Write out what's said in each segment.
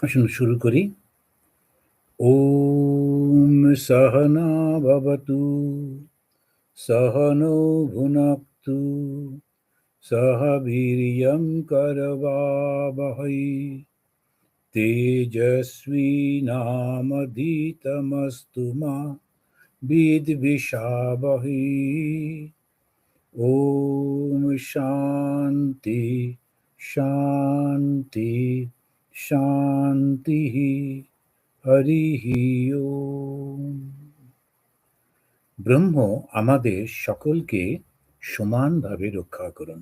আসুন শুরু করি। ওম সহনা ভবতু, সহনৌ ভুনক্তু, সহ বীর্যং করবাবহৈ, তেজস্বিনামধিতমস্তু মা বিদ্বিষাবহৈ। ওম শান্তি শান্তি শান্তি। হরিঃ ওম। ব্রহ্ম আমাদের সকলকে সমানভাবে রক্ষা করুন।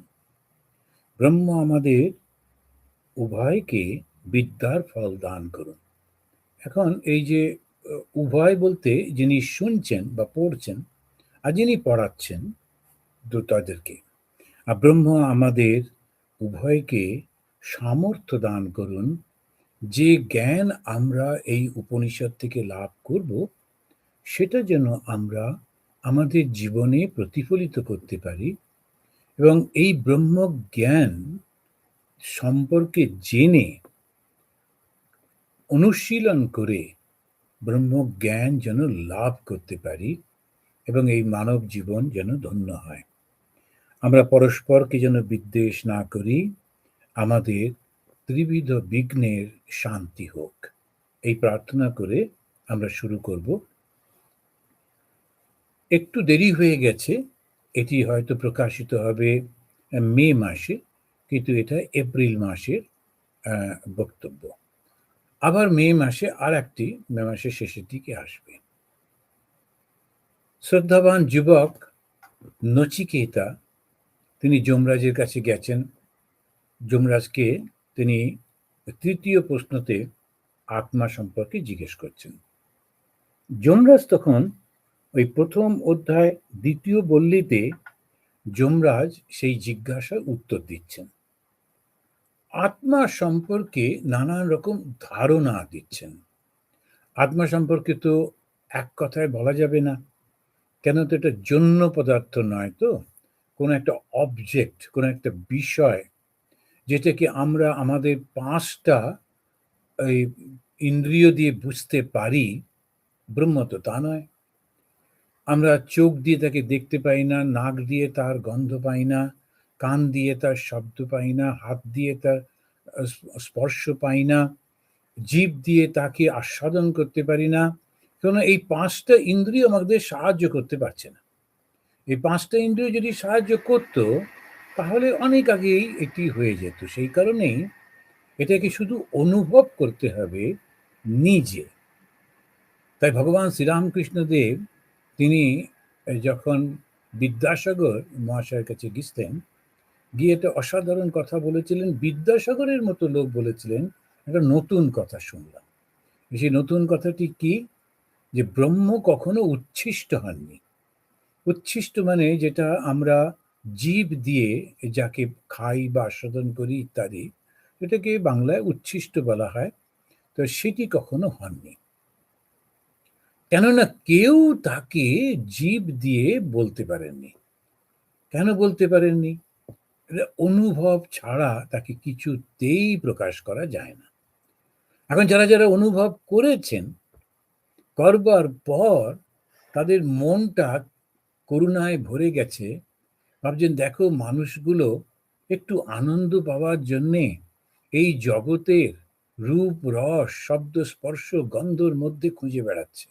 ব্রহ্ম আমাদের উভয়কে বিদ্যার ফল দান করুন। এখন এই যে উভয় বলতে যিনি শুনছেন বা পড়ছেন আর যিনি পড়াচ্ছেন তাদেরকে, আর ব্রহ্ম আমাদের উভয়কে সামর্থ্য দান করুন, যে জ্ঞান আমরা এই উপনিষদ থেকে লাভ করব সেটা যেন আমরা আমাদের জীবনে প্রতিফলিত করতে পারি এবং এই ব্রহ্ম জ্ঞান সম্পর্কে জেনে অনুশীলন করে ব্রহ্ম জ্ঞান যেন লাভ করতে পারি এবং এই মানব জীবন যেন ধন্য হয়। আমরা পরস্পরকে যেন বিদ্বেষ না করি, আমাদের ত্রিবিধ বিঘ্নের শান্তি হোক, এই প্রার্থনা করে আমরা শুরু করব। একটু দেরি হয়ে গেছে, এটি হয়তো প্রকাশিত হবে মে মাসে, কিন্তু এটা এপ্রিল মাসের বক্তব্য। আবার মে মাসে আর একটি মে মাসের শেষের দিকে আসবে। শ্রদ্ধাবান যুবক নচিকেতা তিনি যমরাজের কাছে গেছেন। যমরাজকে তিনি তৃতীয় প্রশ্নতে আত্মা সম্পর্কে জিজ্ঞেস করছেন। যমরাজ তখন ওই প্রথম অধ্যায় দ্বিতীয় বল্লীতে যমরাজ সেই জিজ্ঞাসার উত্তর দিচ্ছেন, আত্মা সম্পর্কে নানান রকম ধারণা দিচ্ছেন। আত্মা সম্পর্কে তো এক কথায় বলা যাবে না, কেন তো এটা জন্য পদার্থ নয়, তো কোনো একটা অবজেক্ট, কোনো একটা বিষয় যেটাকে আমরা আমাদের পাঁচটা এই ইন্দ্রিয় দিয়ে বুঝতে পারি, ব্রহ্ম তো তা নয়। আমরা চোখ দিয়ে তাকে দেখতে পাই না, নাক দিয়ে তার গন্ধ পাই না, কান দিয়ে তার শব্দ পাই না, হাত দিয়ে তার স্পর্শ পাই না, জিভ দিয়ে তাকে আস্বাদন করতে পারি না, কারণ এই পাঁচটা ইন্দ্রিয় আমাদের সাহায্য করতে পারছে না। এই পাঁচটা ইন্দ্রিয় যদি সাহায্য করত তাহলে অনেক আগেই এটি হয়ে যেত। সেই কারণেই এটাকে শুধু অনুভব করতে হবে নিজে। তাই ভগবান শ্রীরামকৃষ্ণ দেব তিনি যখন বিদ্যাসাগর মহাশয়ের কাছে গেছেন, গিয়ে একটা অসাধারণ কথা বলেছিলেন। বিদ্যাসাগরের মতো লোক বলেছিলেন একটা নতুন কথা শুনলাম। সেই নতুন কথাটি কি, যে ব্রহ্ম কখনো উচ্ছিষ্ট হননি। উচ্ছিষ্ট মানে যেটা আমরা জীব দিয়ে যাকে খাই বা আস্বাদন করি ইত্যাদি, এটাকে বাংলায় উচ্ছিষ্ট বলা হয়। তো সেটি কখনো হননি, কেননা কেউ তাকে জীব দিয়ে বলতে পারেননি। কেন বলতে পারেননি? অনুভব ছাড়া তাকে কিছুতেই প্রকাশ করা যায় না। এখন যারা যারা অনুভব করেছেন, করবার পর তাদের মনটা করুণায় ভরে গেছে, ভাবছেন দেখো মানুষগুলো একটু আনন্দ পাওয়ার জন্যে এই জগতের রূপ রস শব্দ স্পর্শ গন্ধর মধ্যে খুঁজে বেড়াচ্ছে,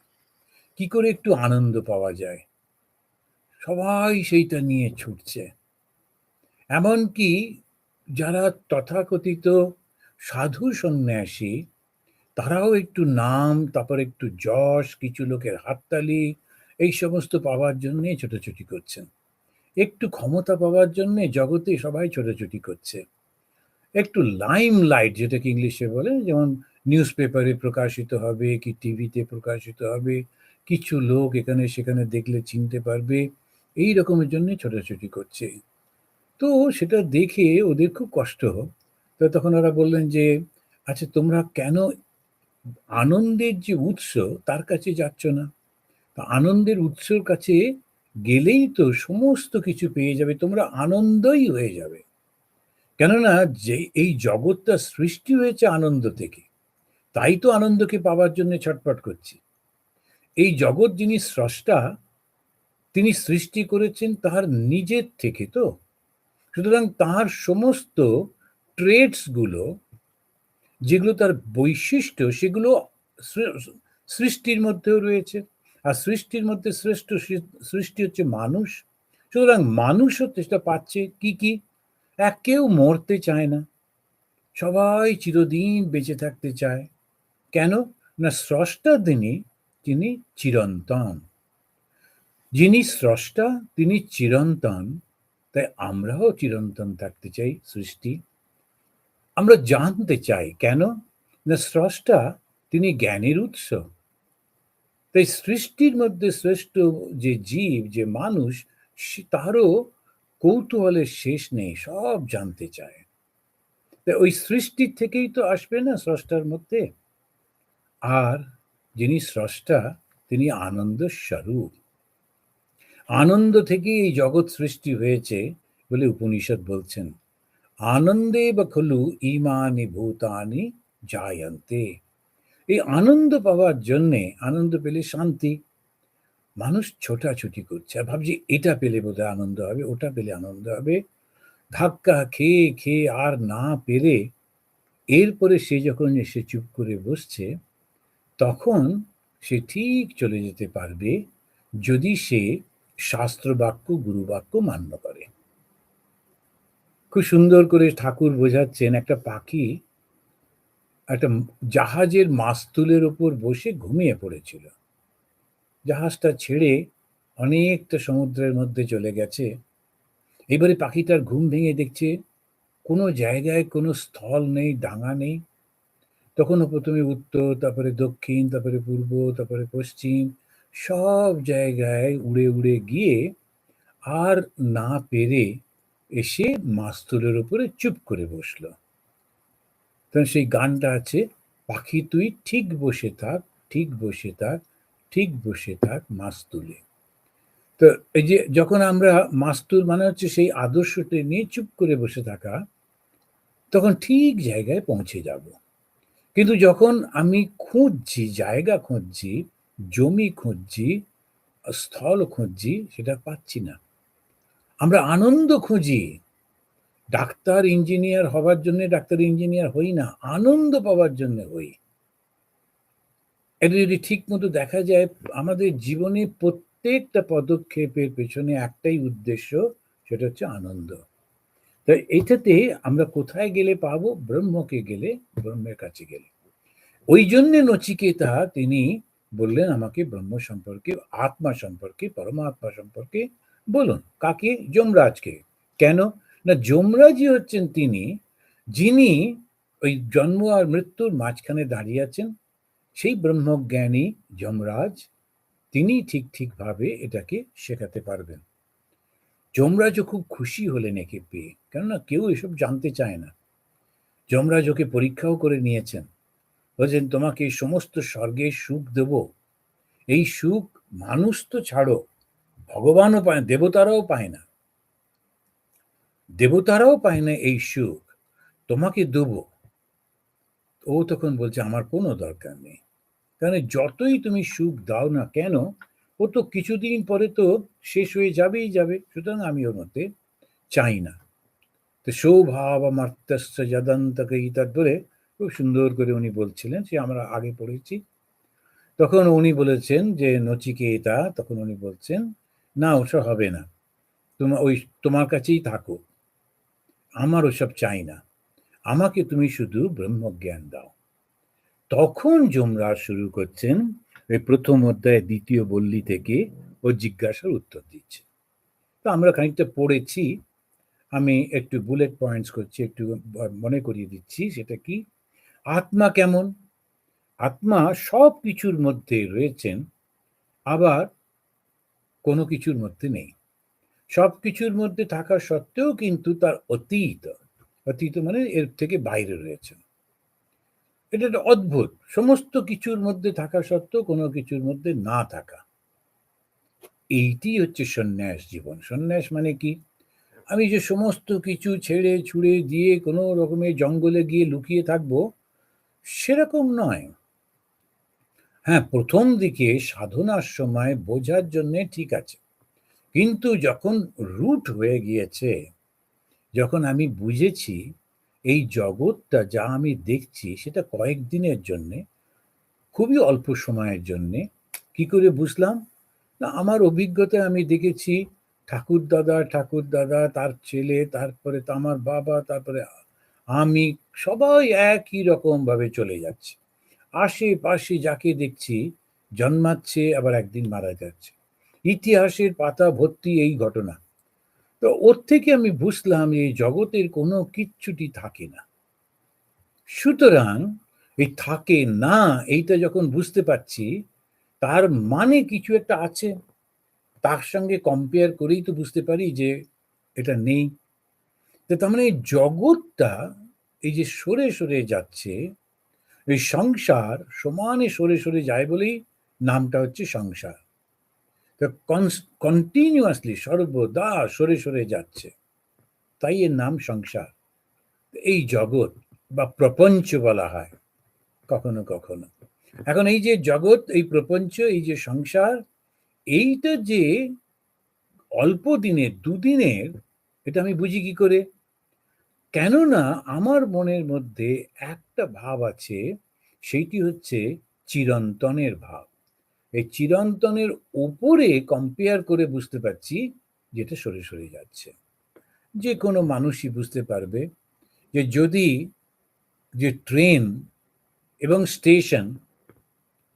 কি করে একটু আনন্দ পাওয়া যায়, সবাই সেইটা নিয়ে ছুটছে। এমনকি যারা তথাকথিত সাধু সন্ন্যাসী, তারাও একটু নাম, তারপর একটু যশ, কিছু লোকের হাততালি, এই সমস্ত পাওয়ার জন্যে ছোটাছুটি করছেন। একটু ক্ষমতা পাওয়ার জন্যে জগতে সবাই ছোটাছুটি করছে। একটু লাইম লাইট যেটাকে ইংলিশে বলে, যেমন নিউজ পেপারে প্রকাশিত হবে কি টিভিতে প্রকাশিত হবে, কিছু লোক এখানে সেখানে দেখলে চিনতে পারবে, এই রকমের জন্য ছোটাছুটি করছে। তো সেটা দেখে ওদের খুব কষ্ট হোক। তো তখন ওরা বললেন যে আচ্ছা তোমরা কেন আনন্দের যে উৎস তার কাছে যাচ্ছ না? আনন্দের উৎসর কাছে গেলেই তো সমস্ত কিছু পেয়ে যাবে, তোমরা আনন্দই হয়ে যাবে। কেননা যে এই জগৎটা সৃষ্টি হয়েছে আনন্দ থেকে, তাই তো আনন্দকে পাওয়ার জন্য ছটফট করছি। এই জগৎ যিনি স্রষ্টা, তিনি সৃষ্টি করেছেন তার নিজের থেকে তো। সুতরাং তার সমস্ত ট্রেটসগুলো, যেগুলো তার বৈশিষ্ট্য, সেগুলো সৃষ্টির মধ্যেও রয়েছে। আর সৃষ্টির মধ্যে শ্রেষ্ঠ সৃষ্টি হচ্ছে মানুষ। সুতরাং মানুষ হচ্ছে সেটা পাচ্ছে কি কি? কেউ মরতে চায় না, সবাই চিরদিন বেঁচে থাকতে চায়। কেন? না, স্রষ্টা তিনি চিরন্তন। যিনি স্রষ্টা তিনি চিরন্তন, তাই আমরাও চিরন্তন থাকতে চাই। সৃষ্টি আমরা জানতে চাই, কেন না স্রষ্টা তিনি জ্ঞানের উৎস। তাই সৃষ্টির মধ্যে শ্রেষ্ঠ যে জীব, যে মানুষ, তারও কৌতূহলের শেষ নেই, সব জানতে চায়। তাই ওই সৃষ্টির থেকেই তো আসবে না স্রষ্টার মধ্যে। আর যিনি স্রষ্টা তিনি আনন্দ স্বরূপ। আনন্দ থেকেই এই জগৎ সৃষ্টি হয়েছে বলে উপনিষদ বলছেন, আনন্দে বা খলু ইমানি ভূতানি জায়ন্তে। এই আনন্দ পাওয়ার জন্যে, আনন্দ পেলে শান্তি, মানুষ ছোটাছুটি করছে আর ভাবছি এটা পেলে বোধহয় আনন্দ হবে, ওটা পেলে আনন্দ হবে। ধাক্কা খেয়ে খেয়ে আর না পেরে এরপরে সে যখন এসে চুপ করে বসছে, তখন সে ঠিক চলে যেতে পারবে যদি সে শাস্ত্র বাক্য, গুরু বাক্য মান্য করে। খুব সুন্দর করে ঠাকুর বোঝাচ্ছেন, একটা পাখি একটা জাহাজের মাস্তুলের ওপর বসে ঘুমিয়ে পড়েছিল। জাহাজটা ছেড়ে অনেকটা সমুদ্রের মধ্যে চলে গেছে। এবারে পাখিটার ঘুম ভেঙে দেখছে কোনো জায়গায় কোনো স্থল নেই, ডাঙা নেই। তখনও প্রথমে উত্তর, তারপরে দক্ষিণ, তারপরে পূর্ব, তারপরে পশ্চিম, সব জায়গায় উড়ে উড়ে গিয়ে আর না পেরে এসে মাস্তুলের উপরে চুপ করে বসলো। তখন সেই গানটা আছে, পাখি তুই ঠিক বসে থাক, ঠিক বসে থাক, ঠিক বসে থাক মাস্তুলে। তো এই যে যখন আমরা মাস্তুল মানে হচ্ছে সেই আদর্শটা নিয়ে চুপ করে বসে থাকা, তখন ঠিক জায়গায় পৌঁছে যাব। কিন্তু যখন আমি খুঁজছি, জায়গা খুঁজছি, জমি খুঁজছি, স্থল খুঁজছি, সেটা পাচ্ছি না। আমরা আনন্দ খুঁজি। ডাক্তার ইঞ্জিনিয়ার হবার জন্য ডাক্তার ইঞ্জিনিয়ার হই না, আনন্দ পাওয়ার জন্য হই। এটা যদি ঠিক মতো দেখা যায়, আমাদের জীবনে প্রত্যেকটা পদক্ষেপের পেছনে একটাই উদ্দেশ্য, সেটা হচ্ছে আনন্দ। তাই এটাতে আমরা কোথায় গেলে পাবো? ব্রহ্মকে গেলে, ব্রহ্মের কাছে গেলে। ওই জন্যে নচিকেতা তিনি বললেন আমাকে ব্রহ্ম সম্পর্কে, আত্মা সম্পর্কে, পরমাত্মা সম্পর্কে বলুন। কাকে? যমরাজকে। কেন না, যমরাজই হচ্ছেন তিনি যিনি ওই জন্ম আর মৃত্যুর মাঝখানে দাঁড়িয়ে আছেন। সেই ব্রহ্মজ্ঞানী যমরাজ তিনি ঠিকভাবে এটাকে শেখাতে পারবেন। যমরাজও খুব খুশি হলেন একে পেয়ে, কেননা কেউ এসব জানতে চায় না। যমরাজ ওকে পরীক্ষাও করে নিয়েছেন, বলছেন তোমাকে এই সমস্ত স্বর্গের সুখ দেব। এই সুখ মানুষ তো ছাড়ো, ভগবানও পায় না, দেবতারাও পায় না, দেবতারাও পায় না এই সুখ, তোমাকে দেব। ও তখন বলছে আমার কোনো দরকার নেই, কারণ যতই তুমি সুখ দাও না কেন, ও তো কিছুদিন পরে তো শেষ হয়ে যাবেই যাবে, সুতরাং আমি ওর মধ্যে চাই না। তো সৌভাব মার্তস্য যদন্তকে তারপরে খুব সুন্দর করে উনি বলছিলেন, সে আমরা আগে পড়েছি। তখন উনি বলেছেন যে নচিকেতা, তখন উনি বলছেন না ওসব হবে না, তোমার কাছেই থাকো, আমার ওসব চাই না, আমাকে তুমি শুধু ব্রহ্মজ্ঞান দাও। তখন যমরাজ শুরু করছেন এই প্রথম অধ্যায় দ্বিতীয় বল্লী থেকে ও জিজ্ঞাসার উত্তর দিচ্ছে। তো আমরা খানিকটা পড়েছি, আমি একটু বুলেট পয়েন্টস করছি, একটু মনে করিয়ে দিচ্ছি। সেটা কি? আত্মা কেমন? আত্মা সব কিছুর মধ্যে রয়েছেন, আবার কোনো কিছুর মধ্যে নেই। সব কিছুর মধ্যে থাকা সত্ত্বেও কিন্তু তার অতীত, অতীত মানে এর থেকে বাইরে রয়েছেন। এটা একটা অদ্ভুত, সমস্ত কিছুর মধ্যে থাকা সত্ত্বেও কোনো কিছুর মধ্যে না থাকা। এইটি হচ্ছে সন্ন্যাস জীবন। সন্ন্যাস মানে কি? আমি যে সমস্ত কিছু ছেড়ে ছুড়ে দিয়ে কোনো রকমের জঙ্গলে গিয়ে লুকিয়ে থাকবো, সেরকম নয়। হ্যাঁ, প্রথম দিকে সাধনার সময় বোঝার জন্যে ঠিক আছে, কিন্তু যখন রুট হয়ে গিয়েছে, যখন আমি বুঝেছি এই জগৎটা যা আমি দেখছি সেটা কয়েকদিনের জন্যে, খুবই অল্প সময়ের জন্যে। কি করে বুঝলাম? না, আমার অভিজ্ঞতায় আমি দেখেছি ঠাকুরদাদা, তার ছেলে, তারপরে তো আমার বাবা, তারপরে আমি, সবাই একই রকম ভাবে চলে যাচ্ছে। আশেপাশে যাকে দেখছি জন্মাচ্ছে, আবার একদিন মারা যাচ্ছে। ইতিহাসের পাতা ভর্তি এই ঘটনা। তো ওর থেকে আমি বুঝলাম এই জগতের কোনো কিচ্ছুটি থাকে না। সুতরাং এই থাকে না এইটা যখন বুঝতে পারছি, তার মানে কিছু একটা আছে। তার সঙ্গে কম্পেয়ার করেই তো বুঝতে পারি যে এটা নেই। তো তার মানে এই জগৎটা এই যে সরে সরে যাচ্ছে, এই সংসার সমানে সরে সরে যায় বলেই নামটা হচ্ছে সংসার। তো কন্টিনিউয়াসলি সর্বদা সরে সরে যাচ্ছে, তাই এর নাম সংসার। এই জগৎ বা প্রপঞ্চ বলা হয় কখনো কখনো। এখন এই যে জগৎ, এই প্রপঞ্চ, এই যে সংসার, এইটা যে অল্প দিনের, দুদিনের, এটা আমি বুঝি কি করে? কেননা আমার মনের মধ্যে একটা ভাব আছে, সেইটি হচ্ছে চিরন্তনের ভাব। এই চিরন্তনের উপরে কম্পেয়ার করে বুঝতে পারছি যেটা সরে সরে যাচ্ছে। যে কোনো মানুষই বুঝতে পারবে যে যদি যে ট্রেন এবং স্টেশন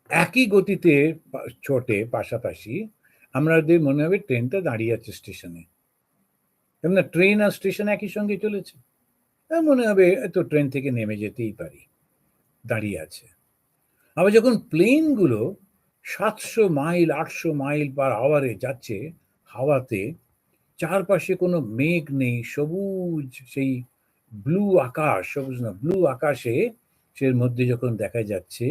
একই গতিতে ছোটে পাশাপাশি, আমাদের মনে হবে ট্রেনটা দাঁড়িয়ে আছে স্টেশনে। কেননা ট্রেন আর স্টেশন একই সঙ্গে চলেছে, মনে হবে তো ট্রেন থেকে নেমে যেতেই পারি, দাঁড়িয়ে আছে। আবার যখন প্লেনগুলো 700 মাইল 800 মাইল/আওয়ারে যাচ্ছে হাওয়াতে, চারপাশে কোনো মেঘ নেই, সবুজ সেই ব্লু আকাশ, সবুজ না ব্লু আকাশে সের মধ্যে যখন দেখা যাচ্ছে,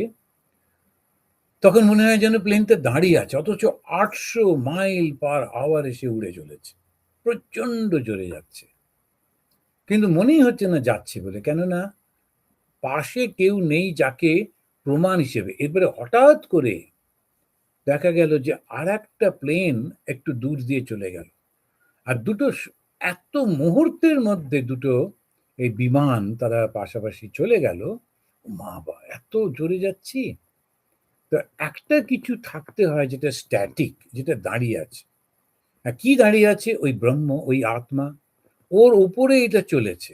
তখন মনে হয় যেন প্লেনটা দাঁড়িয়ে আছে, অথচ 800 মাইল/আওয়ারে সে উড়ে চলেছে, প্রচন্ড জোরে যাচ্ছে, কিন্তু মনেই হচ্ছে না যাচ্ছে বলে। কেননা পাশে কেউ নেই যাকে প্রমাণ হিসেবে। এরপরে হঠাৎ করে দেখা গেল যে আর একটা প্লেন একটু দূর দিয়ে চলে গেল, আর দুটো এত মুহূর্তের মধ্যে দুটো এই বিমান তারা পাশাপাশি চলে গেল। মা বা এত জোরে যাচ্ছি! তো একটা কিছু থাকতে হয় যেটা স্ট্যাটিক, যেটা দাঁড়িয়ে আছে। কি দাঁড়িয়ে আছে? ওই ব্রহ্ম, ওই আত্মা, ওর উপরে এটা চলেছে।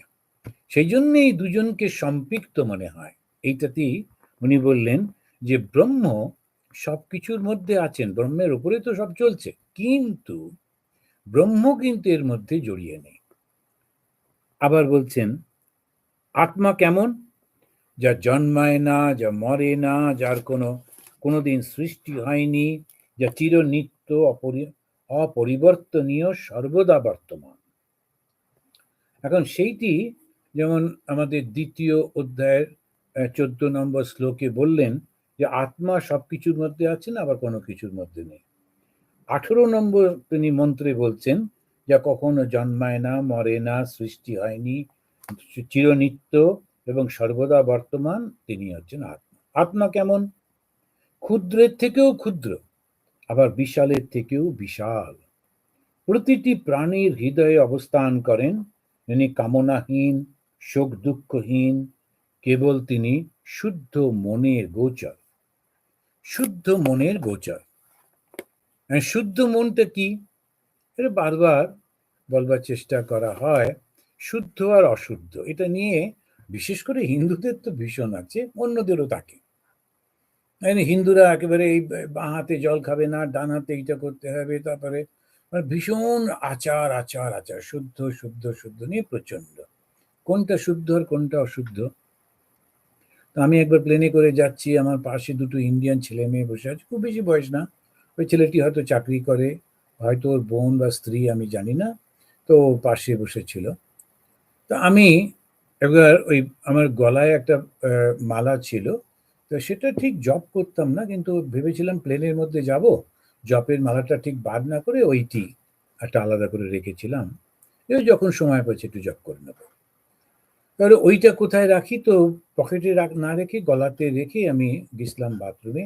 সেই জন্যই দুজনকে সম্পৃক্ত মনে হয়। এইটাতেই উনি বললেন যে ব্রহ্ম সবকিছুর মধ্যে আছেন, ব্রহ্মের উপরে তো সব চলছে, কিন্তু ব্রহ্ম কিন্তু এর মধ্যে জড়িয়ে নেই। আবার বলছেন আত্মা কেমন? যা জন্মায় না, যা মরে না, যার কোনোদিন সৃষ্টি হয়নি, যা চিরনিত্য, অপরিবর্তনীয়, সর্বদা বর্তমান। এখন সেইটি যেমন আমাদের 2য় অধ্যায়ের 14 নম্বর শ্লোকে বললেন যে আত্মা সবকিছুর মধ্যে আছেন, আবার কোনো কিছুর মধ্যে নেই। 18 নম্বর তিনি মন্ত্রে বলছেন যা কখনো জন্মায় না, মরে না, সৃষ্টি হয়নি, চিরনিত্য এবং সর্বদা বর্তমান, তিনি হচ্ছেন আত্মা। আত্মা কেমন? ক্ষুদ্রের থেকেও ক্ষুদ্র, আবার বিশালের থেকেও বিশাল। প্রতিটি প্রাণীর হৃদয়ে অবস্থান করেন। তিনি কামনাহীন, শোক দুঃখহীন, কেবল তিনি শুদ্ধ মনের গোচর। শুদ্ধ মনের গোচর। শুদ্ধ মনটা কি? এটা বারবার বলবার চেষ্টা করা হয়। শুদ্ধ আর অশুদ্ধ এটা নিয়ে বিশেষ করে হিন্দুদের তো ভীষণ আছে, অন্যদেরও থাকে। হিন্দুরা একেবারে এই বাঁ হাতে জল খাবে না, ডান হাতে এইটা করতে হবে, তারপরে ভীষণ আচার আচার আচার, শুদ্ধ শুদ্ধ শুদ্ধ নিয়ে প্রচন্ড। কোনটা শুদ্ধ আর কোনটা অশুদ্ধ? তো আমি একবার প্লেনে করে যাচ্ছি, আমার পাশে দুটো ইন্ডিয়ান ছেলে মেয়ে বসে আছে, খুব বেশি বয়স না। ওই ছেলেটি হয়তো চাকরি করে, হয়তো ওর বোন বা স্ত্রী, আমি জানি না। তো পাশে বসেছিল। তো আমি এবার ওই আমার গলায় একটা মালা ছিল, তো সেটা ঠিক জপ করতাম না, কিন্তু ভেবেছিলাম প্লেনের মধ্যে যাব, জপের মালাটা ঠিক বাদ না করে ওইটি একটা আলাদা করে রেখেছিলাম, যখন সময় পাচ্ছি একটু জপ করে নেব। এবার ওইটা কোথায় রাখি, তো পকেটে না রেখে গলাতে রেখে আমি গেছিলাম বাথরুমে।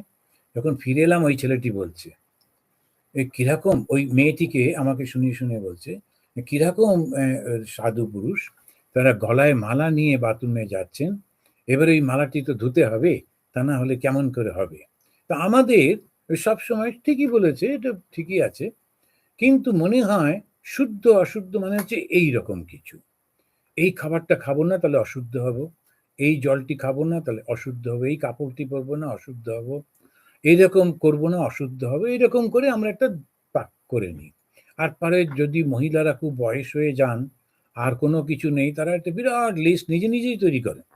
যখন ফিরে এলাম ওই ছেলেটি বলছে, কিরকম, ওই মেয়েটিকে আমাকে শুনিয়ে শুনিয়ে বলছে, কিরকম সাধু পুরুষ, তারা গলায় মালা নিয়ে বাথরুমে যাচ্ছেন, এবার ওই মালাটি তো ধুতে হবে, তা না হলে কেমন করে হবে। তা আমাদের সব সময় ঠিকই বলেছে, এটা ঠিকই আছে, কিন্তু মনে হয় শুদ্ধ অশুদ্ধ মানে হচ্ছে এই রকম কিছু। এই খাবারটা খাবো না তাহলে অশুদ্ধ হব, এই জলটি খাবো না তাহলে অশুদ্ধ হবে, এই কাপড়টি পরবো না অশুদ্ধ হব, এইরকম করবো না অশুদ্ধ হবে, এরকম করে আমরা একটা পাক করে নিই। আর পরে যদি মহিলারা খুব বয়স হয়ে যান, আর কোনো কিছু নেই, তারা একটা বিরাট লিস্ট নিজে নিজেই তৈরি করেন,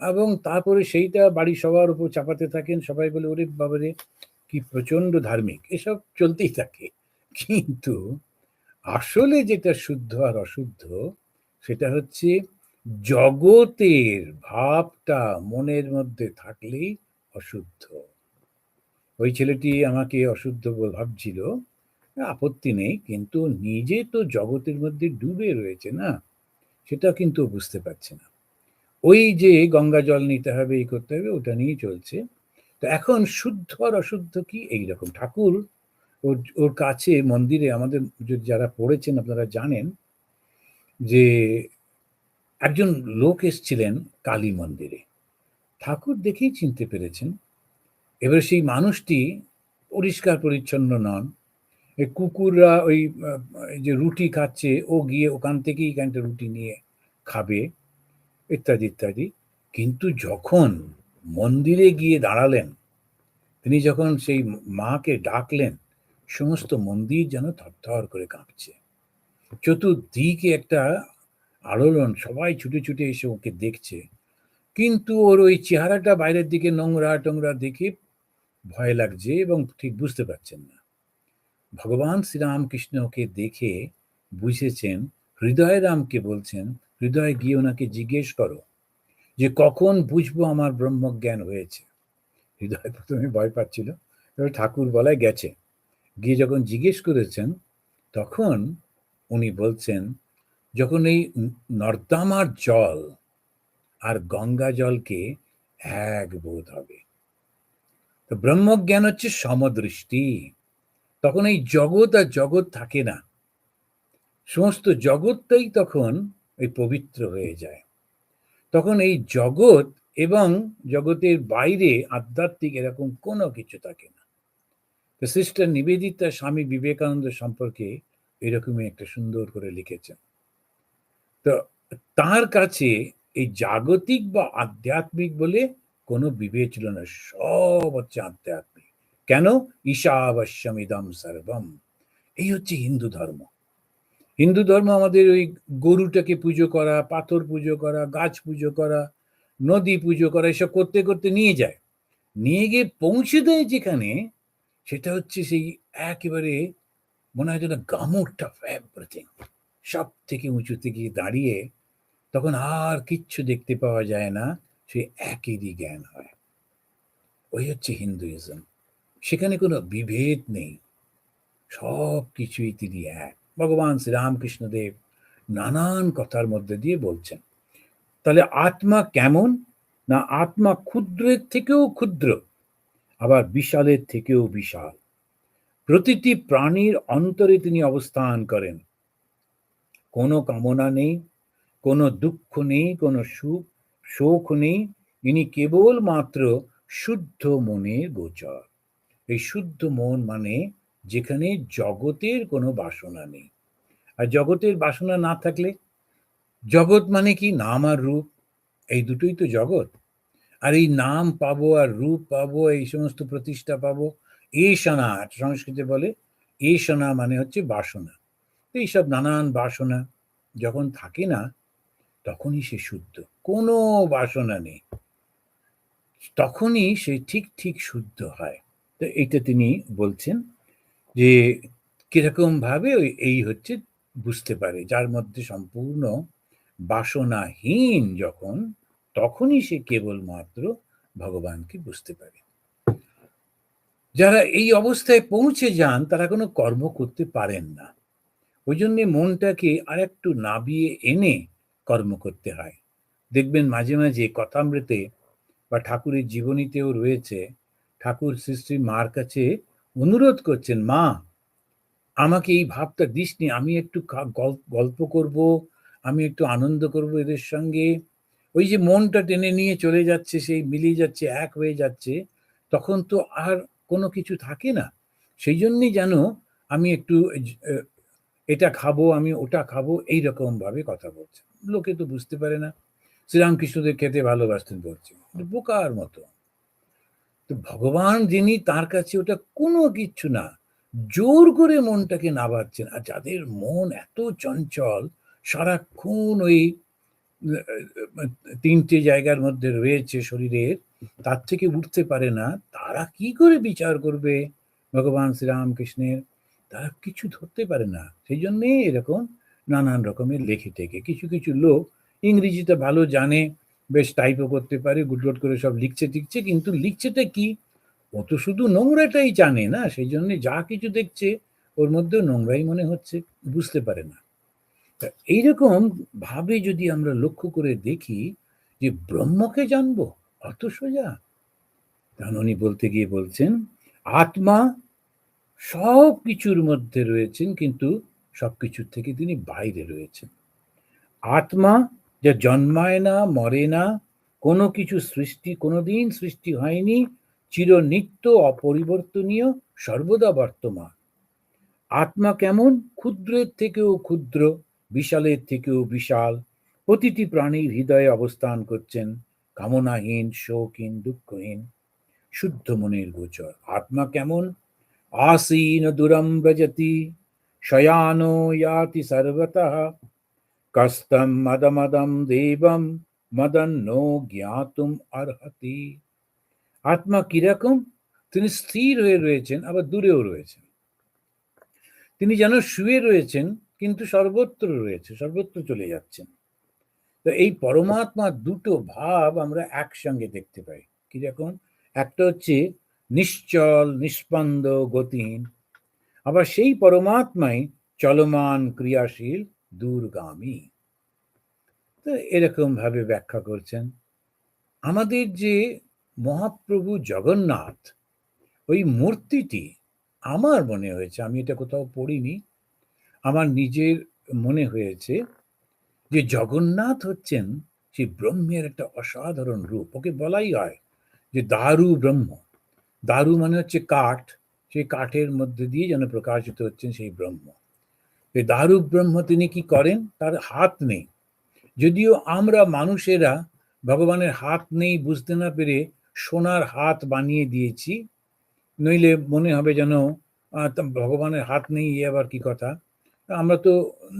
এবং তারপরে সেইটা বাড়ি সবার উপর চাপাতে থাকেন। সবাই বলে, ওরে বাবারে কি প্রচন্ড ধার্মিক, এসব চলতেই থাকে। কিন্তু আসলে যেটা শুদ্ধ আর অশুদ্ধ, সেটা হচ্ছে জগতের ভাবটা মনের মধ্যে থাকলেই অশুদ্ধ। ওই ছেলেটি আমাকে অশুদ্ধ ভাবছিল, আপত্তি নেই, কিন্তু নিজে তো জগতের মধ্যে ডুবে রয়েছে না, সেটা কিন্তু বুঝতে পারছে না। ওই যে গঙ্গা জল নিতে হবে, এই করতে হবে, ওটা নিয়েই চলছে। তো এখন শুদ্ধ আর অশুদ্ধ কি, এইরকম ঠাকুর ওর ওর কাছে মন্দিরে, আমাদের যারা পড়েছেন আপনারা জানেন যে একজন লোক এসছিলেন কালী মন্দিরে, ঠাকুর দেখেই চিনতে পেরেছেন। এবার সেই মানুষটি পরিষ্কার পরিচ্ছন্ন নন, এই কুকুররা ওই এই যে রুটি খাচ্ছে, ও গিয়ে ওখান থেকেই খানিকটা রুটি নিয়ে খাবে, ইত্যাদি ইত্যাদি। কিন্তু যখন মন্দিরে গিয়ে দাঁড়ালেন, তিনি যখন সেই মাকে ডাকলেন, সমস্ত মন্দির যেন থরথর করে কাঁপছে, চতুর্দিকে একটা আলোড়ন, সবাই ছুটে ছুটে এসে ওকে দেখছে। কিন্তু ওর ওই চেহারাটা বাইরের দিকে নোংরা টোংরা দেখে ভয় লাগছে এবং ঠিক বুঝতে পারছেন না। ভগবান শ্রীরামকৃষ্ণ ওকে দেখে বুঝেছেন, হৃদয় রামকে বলছেন, হৃদয় গিয়ে ওনাকে জিজ্ঞেস করো যে কখন বুঝবো আমার ব্রহ্মজ্ঞান হয়েছে। হৃদয় প্রথমে ভয় পাচ্ছিল, এবার ঠাকুর বলায় গেছে, গিয়ে যখন জিজ্ঞেস করেছেন, তখন উনি বলছেন, যখন এই নর্দমার জল আর গঙ্গা জলকে এক বোধ হবে। তো ব্রহ্মজ্ঞান হচ্ছে সমদৃষ্টি, তখন এই জগৎ আর জগৎ থাকে না, সমস্ত জগৎটাই তখন ওই পবিত্র হয়ে যায়। তখন এই জগৎ এবং জগতের বাইরে আধ্যাত্মিক এরকম কোনো কিছু থাকে না। তো সিস্টার নিবেদিতা স্বামী বিবেকানন্দ সম্পর্কে এরকমই একটা সুন্দর করে লিখেছেন। তো তার কাছে এই জাগতিক বা আধ্যাত্মিক বলে কোনো বিভেদ ছিল না, সব হচ্ছে আধ্যাত্মিক। কেন? ঈশাবস্যমিদম সর্বম। এই হচ্ছে হিন্দু ধর্ম। হিন্দু ধর্ম আমাদের ওই গরুটাকে পুজো করা, পাথর পুজো করা, গাছ পুজো করা, নদী পুজো করা, এসব করতে করতে নিয়ে যায়, নিয়ে গিয়ে পৌঁছে দেয় যেখানে, সেটা হচ্ছে সেই একেবারে মনে হয় যেন গামুরটা এভরিথিং, সব থেকে উঁচুতে গিয়ে দাঁড়িয়ে, তখন আর কিচ্ছু দেখতে পাওয়া যায় না, সে একই জ্ঞান হয়। ওই হচ্ছে হিন্দুইজম, সেখানে কোনো বিভেদ নেই, সব কিছুই তিনি এক। ভগবান শ্রীরামকৃষ্ণদেব নানান কথার মধ্যে দিয়ে বলছেন। তাহলে আত্মা কেমন না, আত্মা ক্ষুদ্রের থেকেও ক্ষুদ্র, আবার বিশালের থেকেও বিশাল। প্রতিটি প্রাণীর অন্তরে তিনি অবস্থান করেন, কোনো কামনা নেই, কোনো দুঃখ নেই, কোনো সুখ শোক নেই, ইনি কেবল মাত্র শুদ্ধ মনের গোচর। এই শুদ্ধ মন মানে যেখানে জগতের কোনো বাসনা নেই। আর জগতের বাসনা না থাকলে, জগৎ মানে কি, নাম আর রূপ, এই দুটোই তো জগৎ। আর এই নাম পাবো আর রূপ পাবো, এই সমস্ত প্রতিষ্ঠা পাবো, এষণা সংস্কৃতে বলে, এষণা মানে হচ্ছে বাসনা। এইসব নানান বাসনা যখন থাকে না, তখনই সে শুদ্ধ। কোনো বাসনা নেই, তখনই সে ঠিক ঠিক শুদ্ধ হয়। তো এইটা তিনি বলছেন যে কিরকম ভাবে এই হচ্ছে বুঝতে পারে, যার মধ্যে সম্পূর্ণ বাসনাহীন যখন, তখনই সে কেবলমাত্র ভগবানকে বুঝতে পারে। যারা এই অবস্থায় পৌঁছে যান, তারা কোনো কর্ম করতে পারেন না, ওই জন্যে মনটাকে আর একটু নাবিয়ে এনে কর্ম করতে হয়। দেখবেন মাঝে মাঝে কথামৃতে বা ঠাকুরের জীবনীতেও রয়েছে, ঠাকুর শ্রী শ্রী মার কাছে অনুরোধ করছেন, মা আমাকে এই ভাবটা দিসনি, আমি একটু গল্প করব, আমি একটু আনন্দ করব এদের সঙ্গে। ওই যে মনটা টেনে নিয়ে চলে যাচ্ছে, সেই মিলিয়ে যাচ্ছে, এক হয়ে যাচ্ছে, তখন তো আর কোনো কিছু থাকে না। সেই জন্যই যেন আমি একটু এটা খাবো, আমি ওটা খাবো, এইরকম ভাবে কথা বলছে। লোকে তো বুঝতে পারে না শ্রীরামকৃষ্ণদের খেতে ভালোবাসতেন বলছে, বোকার মতো। তো ভগবান যিনি, তার কাছে ওটা কোনো কিচ্ছু না, জোর করে মনটাকে নাবাচ্ছেন। আর যাদের মন এত চঞ্চল, সারাক্ষণ ওই তিনটে জায়গার মধ্যে রয়েছে শরীরের, তার থেকে উঠতে পারে না, তারা কি করে বিচার করবে ভগবান শ্রীরামকৃষ্ণের? তারা কিছু ধরতে পারে না। সেই জন্যে এরকম নানান রকমের লেখে টেকে। কিছু কিছু লোক ইংরেজিটা ভালো জানে, বেশ টাইপও করতে পারে, গুটগুট করে সব লিখছে টিখছে, কিন্তু লিখছেটা কি? ও তো শুধু নোংরাটাই জানে না, সেই জন্য যা কিছু দেখছে ওর মধ্যেও নোংরাই মনে হচ্ছে, বুঝতে পারে না। এইরকম ভাবে যদি আমরা লক্ষ্য করে দেখি যে ব্রহ্মকে জানবো অত সোজা, তখন উনি বলতে গিয়ে বলছেন, আত্মা সব কিছুর মধ্যে রয়েছেন, কিন্তু সবকিছুর থেকে তিনি বাইরে রয়েছেন। আত্মা যা জন্মায় না, মরে না, কোনো কিছু সৃষ্টি কোনোদিন সৃষ্টি হয়নি, চিরনিত্য, অপরিবর্তনীয়, সর্বদা বর্তমান। আত্মা কেমন? ক্ষুদ্রের থেকেও ক্ষুদ্র, বিশালের থেকেও বিশাল, প্রতিটি প্রাণীর হৃদয়ে অবস্থান করছেন, কামনাহীন, শোকহীন, দুঃখহীন, শুদ্ধ মনের গোচর। আত্মা কেমন? আসীন দূরম ব্রজতি, শয়ানো ইয়াতি সর্বতঃ, কস্তম মদমদম দেবম মদন্নো জ্ঞাতুম অর্হতি। আত্মা কিরকম? তিনি স্থির হয়ে রয়েছেন, আবার দূরেও রয়েছেন। তিনি যেন শুয়ে রয়েছেন, কিন্তু সর্বত্র রয়েছে, সর্বত্র চলে যাচ্ছেন। তো এই পরমাত্মার দুটো ভাব আমরা একসঙ্গে দেখতে পাই। কিরকম? একটা হচ্ছে নিশ্চল, নিস্পন্দ, গতিহীন। আবার সেই পরমাত্মাই চলমান, ক্রিয়াশীল, দূরগামী। তো এরকম ভাবে ব্যাখ্যা করছেন। আমাদের যে মহাপ্রভু জগন্নাথ, ওই মূর্তিটি আমার মনে হয়েছে, আমি এটা কোথাও পড়িনি, আমার নিজের মনে হয়েছে যে জগন্নাথ হচ্ছেন সেই ব্রহ্মের একটা অসাধারণ রূপ। ওকে বলাই হয় যে দারু ব্রহ্ম। দারু মানে হচ্ছে কাঠ, সেই কাঠের মধ্যে দিয়ে যেন প্রকাশিত হচ্ছেন সেই ব্রহ্ম। এই দারু ব্রহ্ম তিনি কি করেন? তার হাত নেই। যদিও আমরা মানুষেরা ভগবানের হাত নেই বুঝতে না পেরে সোনার হাত বানিয়ে দিয়েছি, নইলে মনে হবে যেন ভগবানের হাত নেই, এ আবার কি কথা। আমরা তো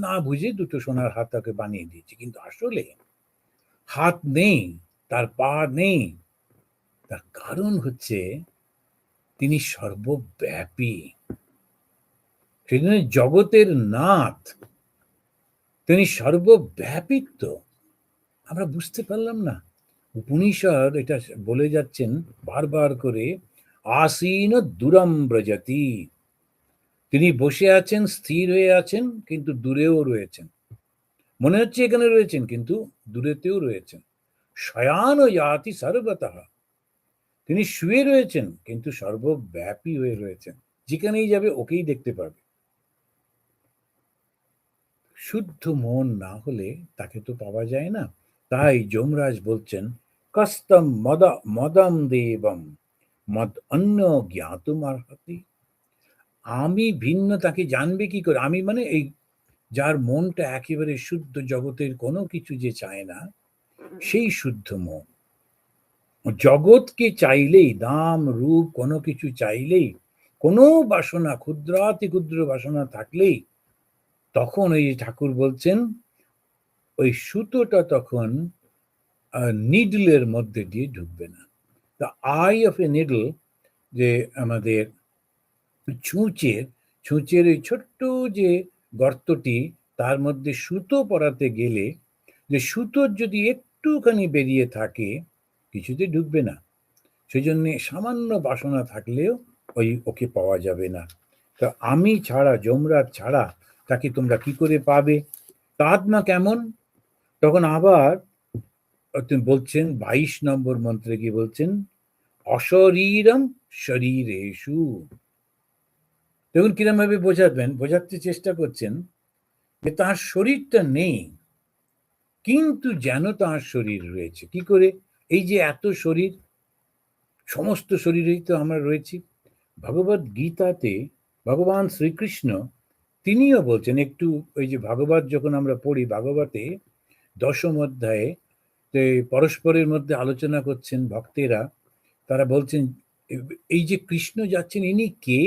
না বুঝে দুটো সোনার হাত তাকে বানিয়ে দিয়েছি, কিন্তু আসলে হাত নেই, তার পা নেই। তার কারণ হচ্ছে তিনি সর্বব্যাপী, সেই জন্য জগতের নাথ, তিনি সর্বব্যাপিত্ব। আমরা বুঝতে পারলাম না। উপনিষদ এটা বলে যাচ্ছেন বারবার করে, আসীন দূরম ব্রজতি। তিনি বসে আছেন, স্থির হয়ে আছেন, কিন্তু দূরেও রয়েছেন। মনে হচ্ছে এখানে রয়েছেন, কিন্তু দূরেতেও রয়েছেন। শয়ান ইয়াতি সর্বতঃ, তিনি শুয়ে রয়েছেন, কিন্তু সর্বব্যাপী হয়ে রয়েছেন। যেখানেই যাবে ওকেই দেখতে পাবে। শুদ্ধ মন না হলে তাকে তো পাওয়া যায় না। তাই যমরাজ বলছেন, কস্তম মদম দেবম মদ অন্য জ্ঞাতুম অর্হতি। আমি ভিন্ন, তাকে জানবে কি করে? আমি মানে এই যার মনটা একেবারে শুদ্ধ, জগতের কোনো কিছু যে চায় না, সেই শুদ্ধ মন। জগৎকে চাইলেই, দাম রূপ কোনো কিছু চাইলেই, কোনো বাসনা, ক্ষুদ্রাতি ক্ষুদ্র বাসনা থাকলেই, তখন ওই ঠাকুর বলছেন ওই সুতোটা তখন নিডলের মধ্যে দিয়ে ঢুকবে না। The I of A needle, যে আমাদের ছুঁচের ওই ছোট্ট যে গর্তটি, তার মধ্যে সুতো পরাতে গেলে যে সুতোর যদি একটুখানি বেরিয়ে থাকে, কিছুতে ঢুকবে না। সেই জন্যে সামান্য বাসনা থাকলেও ওকে পাওয়া যাবে না। তো আমি ছাড়া, যমরাজ ছাড়া তাকে তোমরা কি করে পাবে? তা আত্মা কেমন? তখন আবার তিনি বলছেন 22 নম্বর মন্ত্রে কি বলছেন, অশরীরম শরীরেষু। দেখুন কিরম ভাবে বোঝাতে চেষ্টা করছেন যে তার শরীরটা নেই, কিন্তু যেন তার শরীর রয়েছে। কি করে? এই যে এত শরীর, সমস্ত শরীরেই তো আমরা রয়েছি। ভগবদ গীতাতে ভগবান শ্রীকৃষ্ণ তিনিও বলছেন, একটু ওই যে ভাগবত যখন আমরা পড়ি, ভাগবতে 10ম অধ্যায়ে পরস্পরের মধ্যে আলোচনা করছেন ভক্তেরা, তারা বলছেন এই যে কৃষ্ণ যাচ্ছেন ইনি কে?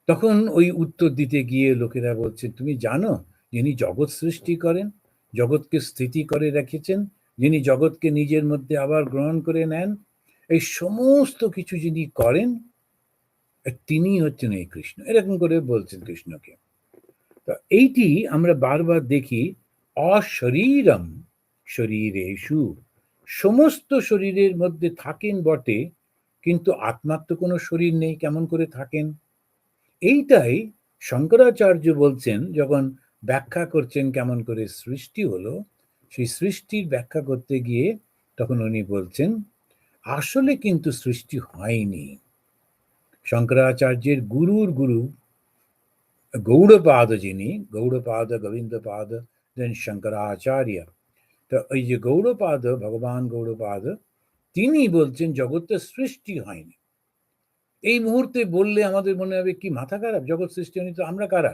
তখন ওই উত্তর দিতে গিয়ে লোকেরা বলছে, তুমি জানো যিনি জগৎ সৃষ্টি করেন, জগৎকে স্থিতি করে রেখেছেন, যিনি জগৎকে নিজের মধ্যে আবার গ্রহণ করে নেন, এই সমস্ত কিছু যিনি করেন তিনি হচ্ছেন এই কৃষ্ণ। এরকম করে বলছেন কৃষ্ণকে। তো এইটি আমরা বারবার দেখি, অশরীরম শরীরেষু, সমস্ত শরীরের মধ্যে থাকেন বটে, কিন্তু আত্মার তো কোনো শরীর নেই, কেমন করে থাকেন? এইটাই শঙ্করাচার্য বলছেন, যখন ব্যাখ্যা করছেন কেমন করে সৃষ্টি হলো, সেই সৃষ্টির ব্যাখ্যা করতে গিয়ে তখন উনি বলছেন আসলে কিন্তু সৃষ্টি হয়নি। শঙ্করাচার্যের গুরুর গুরু গৌড়পাদ, যিনি গৌড়পাদ গোবিন্দপাদ দেন শঙ্করাচার্য, তো এই যে গৌড়পাদ, ভগবান গৌড়পাদ, তিনি বলছেন জগতের সৃষ্টি হয়নি। এই মুহূর্তে বললে আমাদের মনে হবে কি মাথা খারাপ, জগৎ সৃষ্টি হয়নি তো আমরা কারা?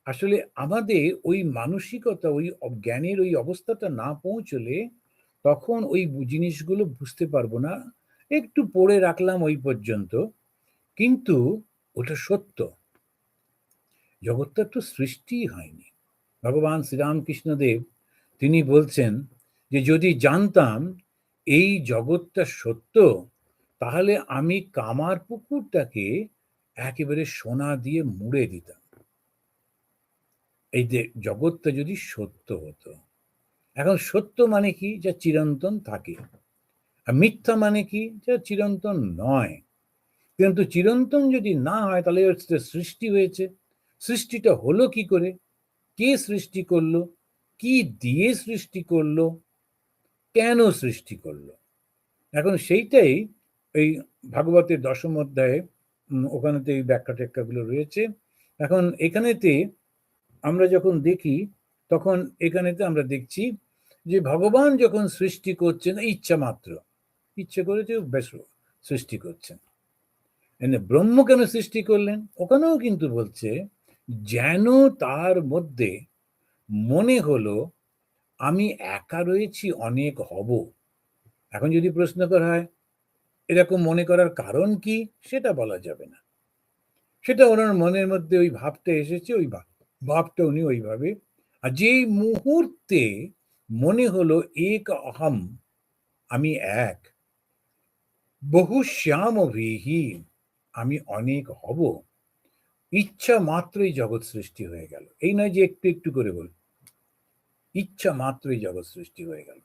আসলে আমাদের ওই মানসিকতা, ওই জ্ঞানের ওই অবস্থাটা না পৌঁছলে তখন ওই জিনিসগুলো বুঝতে পারবো না। একটু পড়ে রাখলাম ওই পর্যন্ত, কিন্তু ওটা সত্য, জগৎটা তো সৃষ্টি হয়নি। ভগবান শ্রীরামকৃষ্ণদেব তিনি বলছেন যে যদি জানতাম এই জগৎটা সত্য, তাহলে আমি কামার পুকুরটাকে একেবারে সোনা দিয়ে মুড়ে দিতাম। এই যে জগৎটা যদি সত্য হতো। এখন সত্য মানে কি? যা চিরন্তন থাকে। আর মিথ্যা মানে কি? যা চিরন্তন নয়। কিন্তু চিরন্তন যদি না হয় তাহলে সৃষ্টি হয়েছে, সৃষ্টিটা হলো কি করে? কে সৃষ্টি করলো? কি দিয়ে সৃষ্টি করলো? কেন সৃষ্টি করলো? এখন সেইটাই এই ভাগবতের 10ম অধ্যায়ে ওখানেতে এই ব্যাখ্যা ট্যাখ্যাগুলো রয়েছে। এখন এখানেতে আমরা যখন দেখি, তখন এখানেতে আমরা দেখছি যে ভগবান যখন সৃষ্টি করছেন ইচ্ছা মাত্র, ইচ্ছে করেছে বেশ সৃষ্টি করছেন। ব্রহ্ম কেন সৃষ্টি করলেন? ওখানেও কিন্তু বলছে যেন তার মধ্যে মনে হলো আমি একা রয়েছি, অনেক হব। এখন যদি প্রশ্ন করা হয় এরকম মনে করার কারণ কি, সেটা বলা যাবে না। সেটা ওনার মনের মধ্যে ওই ভাবটা এসেছে, ওই ভাবটা উনি ওইভাবে, আর যেই মুহূর্তে মনে হলো এক অহম, আমি এক, বহু শ্যাম ভিহি, আমি অনেক হব, ইচ্ছা মাত্রই জগৎ সৃষ্টি হয়ে গেল। এই নয় যে একটু একটু করে বল, ইচ্ছা মাত্রই জগৎ সৃষ্টি হয়ে গেল।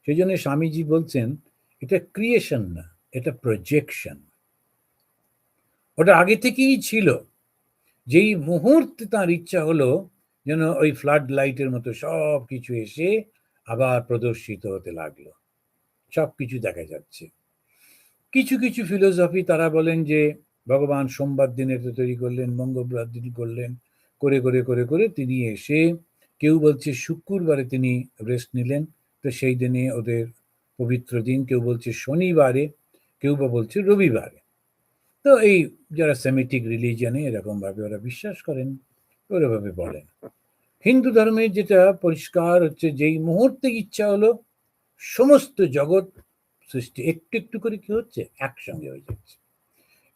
সেই জন্য স্বামীজি বলছেন এটা ক্রিয়েশন না, এটা প্রজেকশন। ওটা আগে থেকেই ছিল, যেই মুহূর্তে তার ইচ্ছা হলো যেন ওই ফ্লাড লাইটের মতো সব কিছু এসে আবার প্রদর্শিত হতে লাগলো, সব কিছু দেখা যাচ্ছে। কিছু কিছু ফিলোসফি তারা বলেন যে ভগবান সোমবার দিনে তো তৈরি করলেন, মঙ্গলবার দিন করলেন, করে করে করে করে তিনি এসে, কেউ বলছে শুক্রবারে তিনি রেস্ট নিলেন, তো সেই দিনে ওদের পবিত্র দিন, কেউ বলছে শনিবারে, কেউ বা বলছে রবিবারে। তো এই যারা সেমিটিক রিলিজিয়নে এরকম ভাবে ওরা বিশ্বাস করেন, ওরভাবে বলেন। হিন্দু ধর্মের যেটা পরিষ্কার হচ্ছে, যেই মুহূর্তে ইচ্ছা হলো সমস্ত জগৎ সৃষ্টি একটু একটু করে কি হচ্ছে, একসঙ্গে হয়ে যাচ্ছে।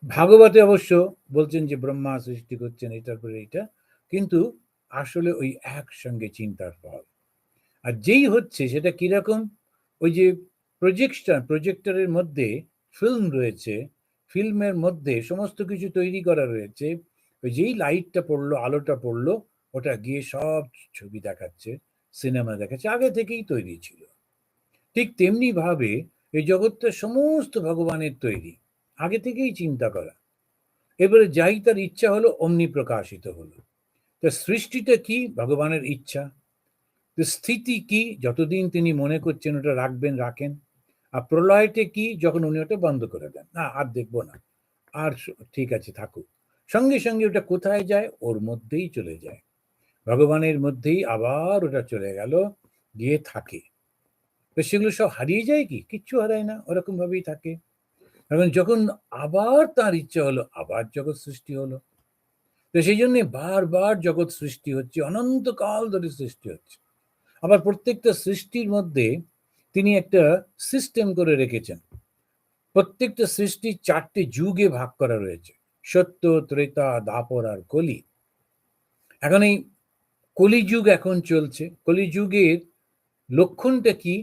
ভাগবতে অবশ্য বলছেন যে ব্রহ্মা সৃষ্টি করছেন এটার পরে এইটা, কিন্তু আসলে ওই একসঙ্গে চিন্তার ফল। আর যেই হচ্ছে সেটা কিরকম, ওই যে প্রজেক্টরের মধ্যে ফিল্ম রয়েছে, ফিল্মের মধ্যে সমস্ত কিছু তৈরি করা রয়েছে, ওই যেই লাইটটা পড়লো, আলোটা পড়লো, ওটা গিয়ে সব ছবি দেখাচ্ছে, সিনেমা দেখাচ্ছে, আগে থেকেই তৈরি ছিল। ঠিক তেমনি ভাবে এই জগৎটা সমস্ত ভগবানের তৈরি, আগে থেকেই চিন্তা করা। এবারে যাই তার ইচ্ছা হলো অমনি প্রকাশিত হলো। তো সৃষ্টিটা কি? ভগবানের ইচ্ছা। স্থিতি কি, যতদিন তিনি মনে করছেন ওটা রাখবেন রাখেন, আর প্রলয়টা কি, যখন উনি ওটা বন্ধ করে দেন, না আর দেখবো না, আর ঠিক আছে থাকুক, সঙ্গে সঙ্গে ওটা কোথায় যায়, ওর মধ্যেই চলে যায়, ভগবানের মধ্যেই আবার ওটা চলে গেল, গিয়ে থাকে। তো সেগুলো সব হারিয়ে যায় কি? কিচ্ছু হারায় না, ওরকম ভাবেই থাকে। এবং যখন আবার তার ইচ্ছা হলো, আবার জগৎ সৃষ্টি হলো। তো সেই জন্য বারবার জগৎ সৃষ্টি হচ্ছে, অনন্তকাল ধরে সৃষ্টি হচ্ছে। আবার প্রত্যেকটা সৃষ্টির মধ্যে তিনি একটা সিস্টেম করে রেখেছেন। প্রত্যেকটা সৃষ্টি 4টে যুগে ভাগ করা রয়েছে, সত্য, ত্রেতা, দাপর আর কলি। এখন এই কলিযুগ এখন চলছে। কলিযুগের লক্ষণটা কি?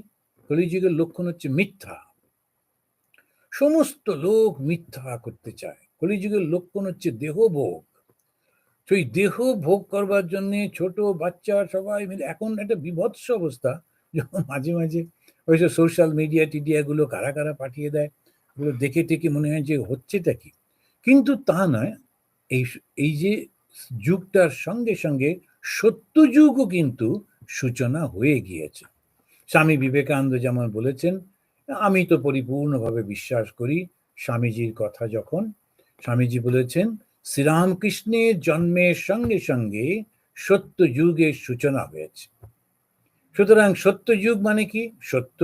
কলিযুগের লক্ষণ হচ্ছে মিথ্যা। সমস্ত লোক মিথ্যা করতে চায়। কলিযুগের লক্ষণ হচ্ছে দেহভোগ। সেই দেহ ভোগ করবার জন্য ছোট বাচ্চা সবাই মিলে এখন একটা বিভৎস অবস্থা। যখন মাঝে মাঝে ওইসব সোশ্যাল মিডিয়া টিডিয়াগুলো কারা কারা পাঠিয়ে দেয়, ওগুলো দেখে টেকে মনে হয় যে হচ্ছেটা কি। কিন্তু তা নয়, এই এই যে যুগটার সঙ্গে সঙ্গে সত্য যুগও কিন্তু সূচনা হয়ে গিয়েছে। স্বামী বিবেকানন্দ যেমন বলেছেন, আমি তো পরিপূর্ণভাবে বিশ্বাস করি স্বামীজির কথা। যখন স্বামীজি বলেছেন শ্রীরামকৃষ্ণের জন্মের সঙ্গে সঙ্গে সত্য যুগের সূচনা হয়েছে। সুতরাং সত্য যুগ মানে কি? সত্য,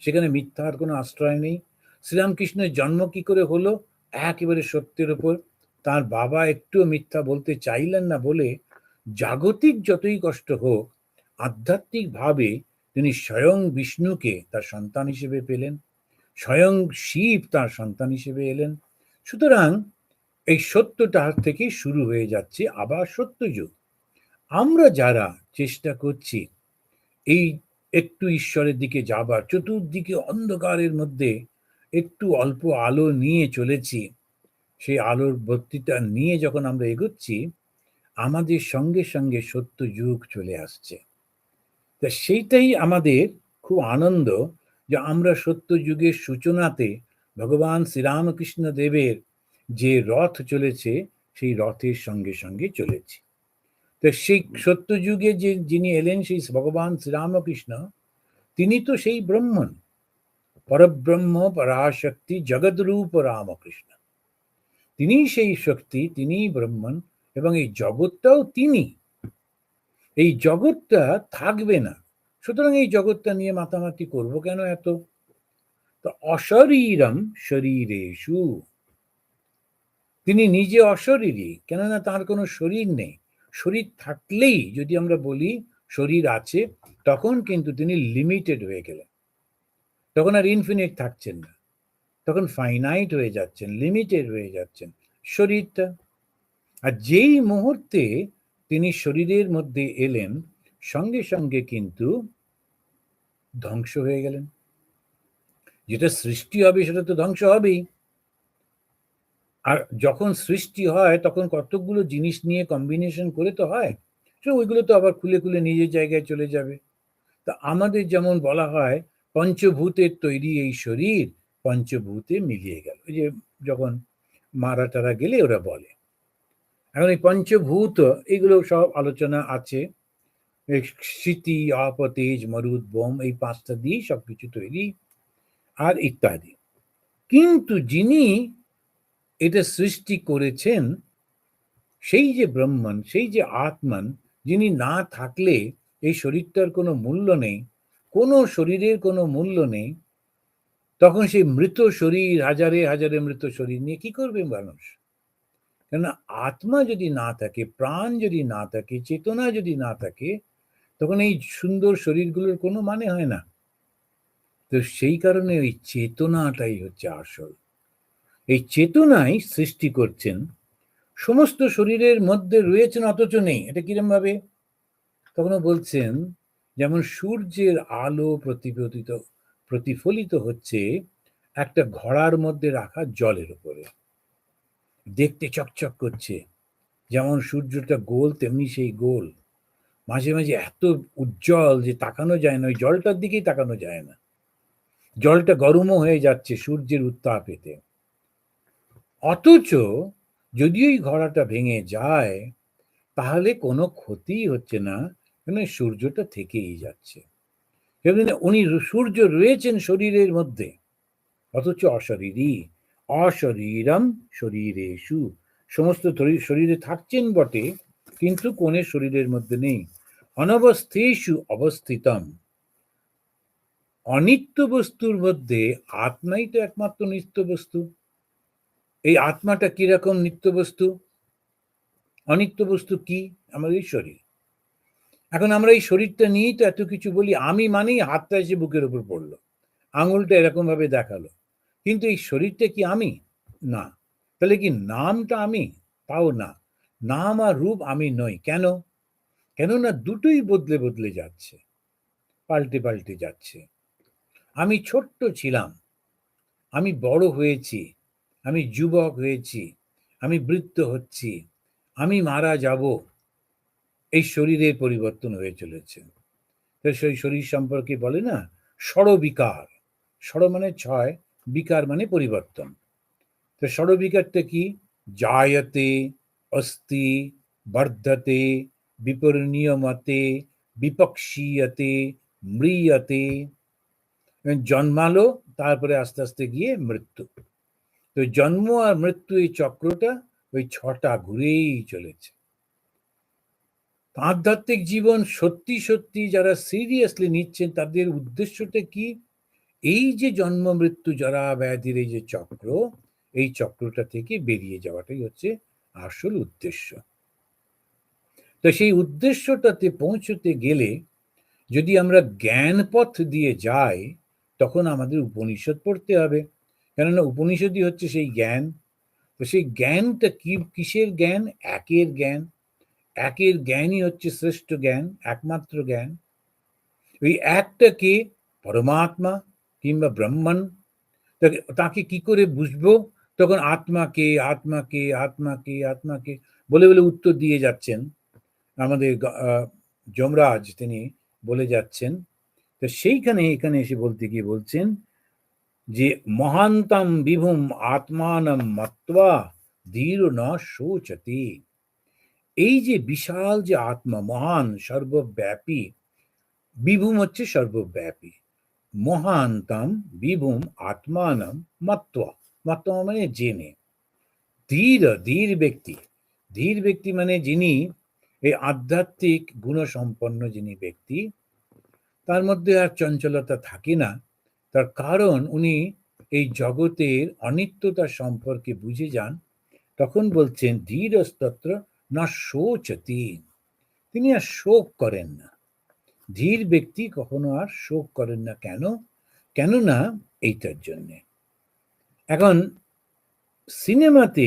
সেখানে মিথ্যার কোনো আশ্রয় নেই। শ্রীরামকৃষ্ণের জন্ম কি করে হলো? একেবারে সত্যের উপর। তার বাবা একটুও মিথ্যা বলতে চাইলেন না বলে জাগতিক যতই কষ্ট হোক, আধ্যাত্মিক ভাবে তিনি স্বয়ং বিষ্ণুকে তার সন্তান হিসেবে পেলেন, স্বয়ং শিব তার সন্তান হিসেবে এলেন। সুতরাং এই সত্যটা থেকেই শুরু হয়ে যাচ্ছে আবার সত্যযুগ। আমরা যারা চেষ্টা করছি এই একটু ঈশ্বরের দিকে যাবার, চতুর্দিকে অন্ধকারের মধ্যে একটু অল্প আলো নিয়ে চলেছি, সেই আলোর বর্তিটা নিয়ে যখন আমরা এগোচ্ছি, আমাদের সঙ্গে সঙ্গে সত্য যুগ চলে আসছে। তা সেইটাই আমাদের খুব আনন্দ, যে আমরা সত্য যুগের সূচনাতে ভগবান শ্রীরামকৃষ্ণ দেবের যে রথ চলেছে, সেই রথের সঙ্গে সঙ্গে চলেছি। তো সেই সত্য যুগে যে যিনি এলেন, সেই ভগবান শ্রীরামকৃষ্ণ, তিনি তো সেই ব্রহ্মণ, পরব্রহ্ম পরাশক্তি জগদ্রূপ রামকৃষ্ণ। তিনি সেই শক্তি, তিনি ব্রহ্মণ, এবং এই জগৎটাও তিনি। এই জগৎটা থাকবে না, সুতরাং এই জগৎটা নিয়ে মাতামাতি করবো কেন এত? তো অশরীরম শরীরেষু, তিনি নিজে অশরীরী, কেননা তার কোনো শরীর নেই। শরীর থাকলেই যদি আমরা বলি শরীর আছে, তখন কিন্তু তিনি লিমিটেড হয়ে গেলেন, তখন আর ইনফিনিট থাকছেন না, তখন ফাইনাইট হয়ে যাচ্ছেন, লিমিটেড হয়ে যাচ্ছেন শরীরটা। আর যেই মুহূর্তে তিনি শরীরের মধ্যে এলেন, সঙ্গে সঙ্গে কিন্তু ধ্বংস হয়ে গেলেন। যেটা সৃষ্টি হবে সেটা তো ধ্বংস হবেই। আর যখন সৃষ্টি হয় তখন কতগুলো জিনিস নিয়ে কম্বিনেশন করে তো হয়, তো ওইগুলো তো আবার খুলে খুলে নিজের জায়গায় চলে যাবে। তা আমাদের যেমন বলা হয় পঞ্চভূতের তৈরি এই শরীর পঞ্চভূতে মিলিয়ে গেল, ওই যে যখন মারা টারা গেলে ওরা বলে। এখন এই পঞ্চভূত এগুলো সব আলোচনা আছে, স্মৃতি, আপ, তেজ, মরুদ, বোম, এই 5টা দিয়েই সবকিছু তৈরি, আর ইত্যাদি। কিন্তু যিনি এটা সৃষ্টি করেছেন, সেই যে ব্রহ্মণ, সেই যে আত্মান, যিনি না থাকলে এই শরীরটার কোনো মূল্য নেই, কোনো শরীরের কোনো মূল্য নেই, তখন সেই মৃত শরীর, হাজারে হাজারে মৃত শরীর নিয়ে কি করবে মানুষ? কেননা আত্মা যদি না থাকে, প্রাণ যদি না থাকে, চেতনা যদি না থাকে, তখন এই সুন্দর শরীরগুলোর কোনো মানে হয় না। তো সেই কারণে ওই চেতনাটাই হচ্ছে আসল। এই চেতনাই সৃষ্টি করছেন, সমস্ত শরীরের মধ্যে রয়েছেন অথচ নেই। এটা কিরম ভাবে? তখনও বলছেন যেমন সূর্যের আলো প্রতিফলিত হচ্ছে একটা ঘড়ার মধ্যে রাখা জলের উপরে, দেখতে চকচক করছে। যেমন সূর্যটা গোল, তেমনি সেই গোল, মাঝে মাঝে এত উজ্জ্বল যে তাকানো যায় না, ওই জলটার দিকেই তাকানো যায় না। জলটা গরমও হয়ে যাচ্ছে সূর্যের উত্তাপেতে। অথচ যদি ওই ঘড়াটা ভেঙে যায়, তাহলে কোনো ক্ষতিই হচ্ছে না, কেন সূর্যটা থেকেই যাচ্ছে। উনি সূর্য রয়েছেন শরীরের মধ্যে, অথচ অশরীরী। অশরীরম শরীরেষু, সমস্ত শরীরে থাকছেন বটে, কিন্তু কোনে শরীরের মধ্যে নেই। অনবস্থেষু অবস্থিতম, অনিত্য বস্তুর মধ্যে আত্মাই তো একমাত্র নিত্য বস্তু। এই আত্মাটা কিরকম নিত্য বস্তু? অনিত্য বস্তু কি? আমাদের এই শরীর। এখন আমরা এই শরীরটা নিয়েই তো এত কিছু বলি। আমি মানেই হাতটা এসে বুকের উপর পড়লো, আঙুলটা এরকম ভাবে দেখালো, কিন্তু এই শরীরটা কি আমি? না। তাহলে কি নামটা আমি? তাও না। নাম আর রূপ আমি নই। কেন? কেননা দুটোই বদলে বদলে যাচ্ছে, পাল্টে পাল্টে যাচ্ছে। আমি ছোট্ট ছিলাম, আমি বড় হয়েছি, আমি যুবক হয়েছি, আমি বৃদ্ধ হচ্ছি, আমি মারা যাব। এই শরীরের পরিবর্তন হয়ে চলেছে। তো সেই শরীর সম্পর্কে বলে না ষড়বিকার। ষড় মানে ছয়, বিকার মানে পরিবর্তন। তো ষড়বিকারটা কি? জায়তে, অস্তি, বর্ধতে, বিপরিণীয়মতে, বিপক্ষীয়তে, ম্রিয়তে। জন্মালো, তারপরে আস্তে আস্তে গিয়ে মৃত্যু। তো জন্ম আর মৃত্যু এই চক্রটা ওই ছটা ঘুরেই চলেছে। আধ্যাত্মিক জীবন সত্যি সত্যি যারা সিরিয়াসলি নিচ্ছেন, তাদের উদ্দেশ্যটা কি? এই যে জন্ম মৃত্যু জরা ব্যাধির এই যে চক্র, এই চক্রটা থেকে বেরিয়ে যাওয়াটাই হচ্ছে আসল উদ্দেশ্য। তো সেই উদ্দেশ্যটাতে পৌঁছতে গেলে যদি আমরা জ্ঞান পথ দিয়ে যাই, তখন আমাদের উপনিষদ পড়তে হবে। কেননা উপনিষদই হচ্ছে সেই জ্ঞান। তো সেই জ্ঞানটা কি? কিসের জ্ঞান? একের জ্ঞান। একের জ্ঞানই হচ্ছে শ্রেষ্ঠ জ্ঞান, একমাত্র জ্ঞান। ওই একটা কে? পরমাত্মা কিংবা ব্রহ্মণ। তাকে কি করে বুঝবো? তখন আত্মাকে আত্মাকে আত্মাকে আত্মাকে বলে বলে উত্তর দিয়ে যাচ্ছেন আমাদের যমরাজ, তিনি বলে যাচ্ছেন। তো সেইখানে এখানে এসে বলতে গিয়ে বলছেন যে মহান্তম বিভুম আত্মানম মত্বা ধীর ন শোচতে। এই যে বিশাল যে আত্মা, মহান, সর্বব্যাপী, বিভুম হচ্ছে সর্বব্যাপী, মহান্তম বিভুম আত্মানম মত্বা, মত্বা মানে জেনে, ধীর, ধীর ব্যক্তি। ধীর ব্যক্তি মানে যিনি এই আধ্যাত্মিক গুণসম্পন্ন যিনি ব্যক্তি, তার মধ্যে আর চঞ্চলতা থাকে না। তার কারণ উনি এই জগতের অনিত্যতা সম্পর্কে বুঝে যান। তখন বলছেন ধীরস্তত্র না শোচতি, তিনি আর শোক করেন না। ধীর ব্যক্তি কখনো আর শোক করেন না। কেন? কেননা এইটার জন্যে। এখন সিনেমাতে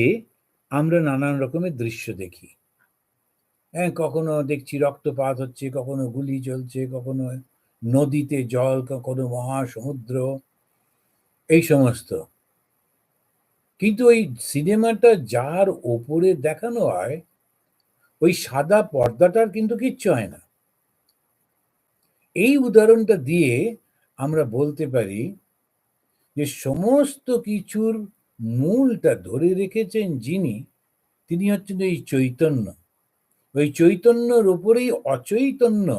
আমরা নানান রকমের দৃশ্য দেখি। হ্যাঁ, কখনো দেখছি রক্তপাত হচ্ছে, কখনো গুলি চলছে, কখনো নদীতে জল, কখনো মহাসমুদ্র, এই সমস্ত। কিন্তু ওই সিনেমাটা যার ওপরে দেখানো হয়, ওই সাদা পর্দাটার কিন্তু কিচ্ছু হয় না। এই উদাহরণটা দিয়ে আমরা বলতে পারি যে সমস্ত কিছুর মূলটা ধরে রেখেছেন যিনি, তিনি হচ্ছেন এই চৈতন্য। ওই চৈতন্যর উপরেই অচৈতন্য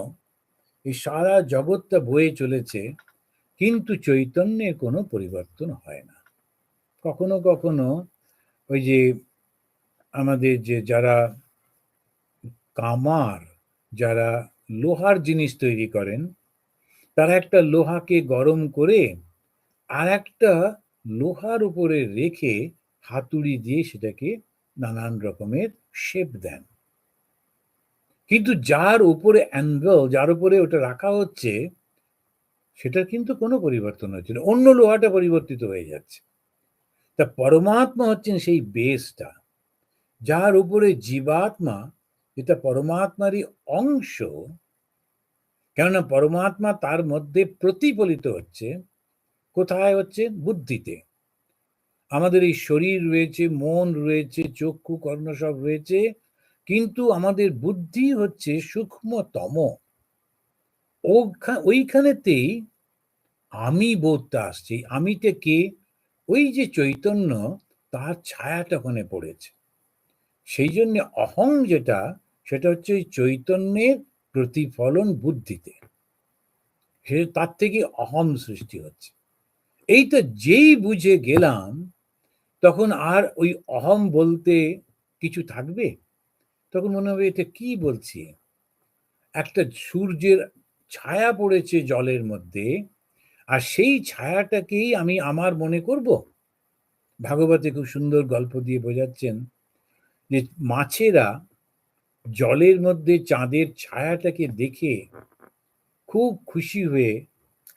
এই সারা জগৎটা বয়ে চলেছে, কিন্তু চৈতন্যের কোনো পরিবর্তন হয় না। কখনো কখনো ওই যে আমাদের যে যারা কামার, যারা লোহার জিনিস তৈরি করেন, তারা একটা লোহাকে গরম করে আর একটা লোহার উপরে রেখে হাতুড়ি দিয়ে সেটাকে নানান রকমের শেপ দেন। কিন্তু যার উপরে অ্যাঙ্গেল, যার উপরে ওটা রাখা হচ্ছে, সেটার কিন্তু কোনো পরিবর্তন হচ্ছে না, অন্য লোহাটা পরিবর্তিত হয়ে যাচ্ছে। তা পরমাত্মা হচ্ছেন সেই বেসটা, যার উপরে জীবাত্মা, এটা পরমাত্মারই অংশ। কেননা পরমাত্মা তার মধ্যে প্রতিফলিত হচ্ছে। কোথায় হচ্ছে? বুদ্ধিতে। আমাদের এই শরীর রয়েছে, মন রয়েছে, চক্ষু কর্ণ সব রয়েছে, কিন্তু আমাদের বুদ্ধি হচ্ছে সূক্ষ্মতম। ওইখানেতেই আমি বোধটা আসছে। আমিটা কে? ওই যে চৈতন্য, তার ছায়াটা ওখানে পড়েছে। সেই জন্য অহং যেটা, সেটা হচ্ছে ওই চৈতন্যের প্রতিফলন বুদ্ধিতে, সে তার থেকে অহম সৃষ্টি হচ্ছে। এইটা যেই বুঝে গেলাম, তখন আর ওই অহম বলতে কিছু থাকবে? তখন মনে হবে এটা কি বলছি। একটা সূর্যের ছায়া পড়েছে জলের মধ্যে, আর সেই ছায়াটাকেই আমি আমার মনে করব। ভাগবতে খুব সুন্দর গল্প দিয়ে বোঝাচ্ছেন যে মাছেরা জলের মধ্যে চাঁদের ছায়াটাকে দেখে খুব খুশি হয়ে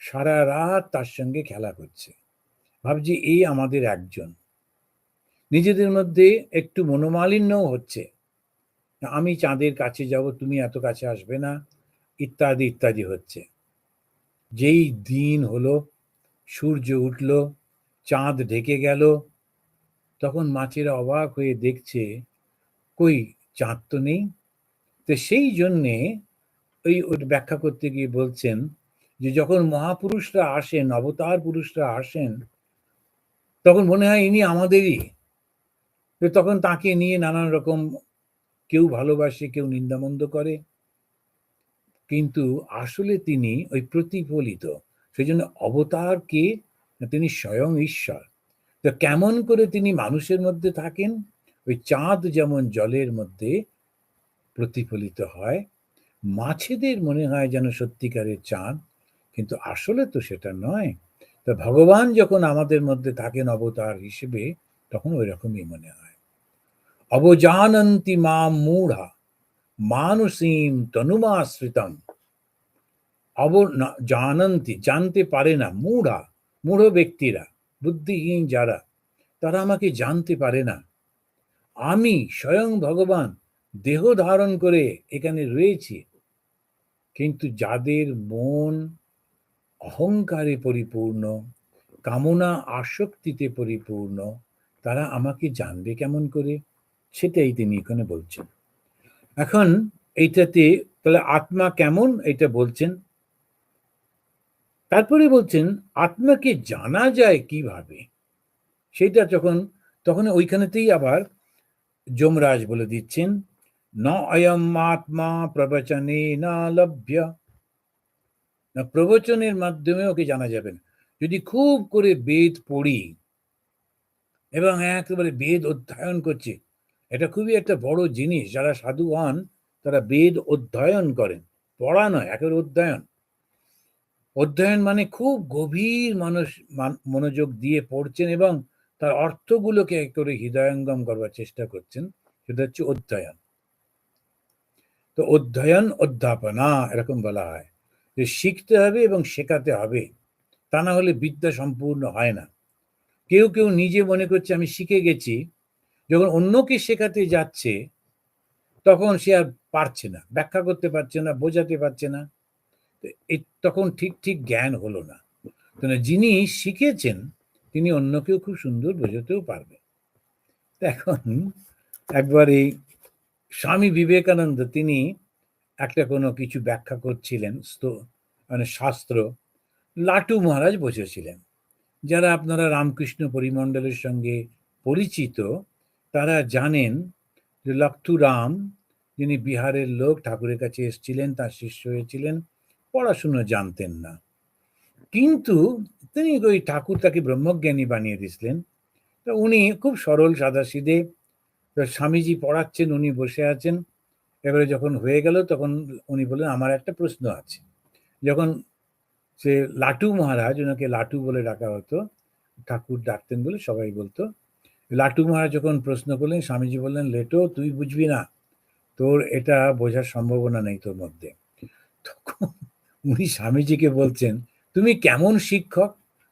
সারা রাত তার সঙ্গে খেলা করছে। ভাবছি এই আমাদের একজন। নিজেদের মধ্যে একটু মনোমালিন্যও হচ্ছে, আমি চাঁদের কাছে যাব, তুমি এত কাছে আসবে না, ইত্যাদি ইত্যাদি হচ্ছে। যেই দিন হলো, সূর্য উঠল, চাঁদ ঢেকে গেল, তখন মাছেরা অবাক হয়ে দেখছে কই চাঁদ তো নেই। তো সেই জন্যে ওই ব্যাখ্যা করতে গিয়ে বলছেন যে যখন মহাপুরুষরা আসেন, অবতার পুরুষরা আসেন, তখন মনে হয় ইনি আমাদেরই। তো তখন তাকে নিয়ে নানান রকম, কেউ ভালোবাসে, কেউ নিন্দামন্দ করে, কিন্তু আসলে তিনি ওই প্রতিফলিত। সেই জন্য অবতারকে, তিনি স্বয়ং ঈশ্বর। তো কেমন করে তিনি মানুষের মধ্যে থাকেন? ওই চাঁদ যেমন জলের মধ্যে প্রতিফলিত হয়, মাছেদের মনে হয় যেন সত্যিকারের চাঁদ, কিন্তু আসলে তো সেটা নয়। তো ভগবান যখন আমাদের মধ্যে থাকেন অবতার হিসেবে, তখন ওই রকমই মনে হয়। অবজানন্তি মাম মূঢ়া মানুষীম তনুমাশ্রিতম। জানন্তি, জানতে পারে না, মূঢ়া, মূঢ় ব্যক্তিরা, বুদ্ধিহীন যারা, তারা আমাকে জানতে পারে না। আমি স্বয়ং ভগবান দেহ ধারণ করে এখানে রয়েছি, কিন্তু যাদের মন অহংকারে পরিপূর্ণ, কামনা আসক্তিতে পরিপূর্ণ, তারা আমাকে জানবে কেমন করে? সেটাই তিনি এখানে বলছেন। এখন এইটাতে তাহলে আত্মা কেমন এটা বলছেন। তারপরে বলছেন আত্মাকে জানা যায় কিভাবে, সেটা তখন ওইখানেতেই আবার যমরাজ বলে দিচ্ছেন, ন অয়ম আত্মা প্রবচনে না লভ্য। না, প্রবচনের মাধ্যমে ওকে জানা যাবে না। যদি খুব করে বেদ পড়ি এবং একেবারে বেদ অধ্যয়ন করছি, এটা খুবই একটা বড় জিনিস। যারা সাধু হন তারা বেদ অধ্যয়ন করেন, পড়া নয়, একেবারে অধ্যয়ন। অধ্যয়ন মানে খুব গভীর মনোযোগ দিয়ে পড়ছেন এবং তার অর্থগুলোকে করে হৃদয়ঙ্গম করবার চেষ্টা করছেন, সেটা হচ্ছে অধ্যয়ন। তো অধ্যয়ন অধ্যাপনা এরকম বলা হয়, যে শিখতে হবে এবং শেখাতে হবে, তা না হলে বিদ্যা সম্পূর্ণ হয় না। কেউ কেউ নিজে মনে করছে আমি শিখে গেছি, যখন অন্যকে শেখাতে যাচ্ছে তখন সে আর পারছে না, ব্যাখ্যা করতে পারছে না, বোঝাতে পারছে না, তখন ঠিক ঠিক জ্ঞান হলো না। যিনি শিখেছেন তিনি অন্যকেও খুব সুন্দর বোঝাতেও পারবে। এখন একবারে স্বামী বিবেকানন্দ তিনি একটা কোনো কিছু ব্যাখ্যা করছিলেন, মানে শাস্ত্র, লাটু মহারাজ বসেছিলেন। যারা আপনারা রামকৃষ্ণ পরিমণ্ডলের সঙ্গে পরিচিত তারা জানেন যে লক্ষুরাম, যিনি বিহারের লোক, ঠাকুরের কাছে এসেছিলেন, তার শিষ্য হয়েছিলেন, পড়াশুনো জানতেন না, কিন্তু তিনি ওই ঠাকুর তাকে ব্রহ্মজ্ঞানী বানিয়ে দিয়েছিলেন। তো উনি খুব সরল সাদাসিধে, স্বামীজি পড়াচ্ছেন, উনি বসে আছেন। এবারে যখন হয়ে গেল তখন উনি বললেন আমার একটা প্রশ্ন আছে। যখন সে লাটু মহারাজ, ওনাকে লাটু বলে ডাকা হতো, ঠাকুর ডাকতেন বলে সবাই বলতো, লাটু মহারাজ যখন প্রশ্ন করলেন, স্বামীজি বললেন লেটো তুই বুঝবি না, তোর এটা বোঝার সম্ভাবনা নেই তোর মধ্যে। তখন উনি স্বামীজিকে বলছেন তুমি কেমন শিক্ষক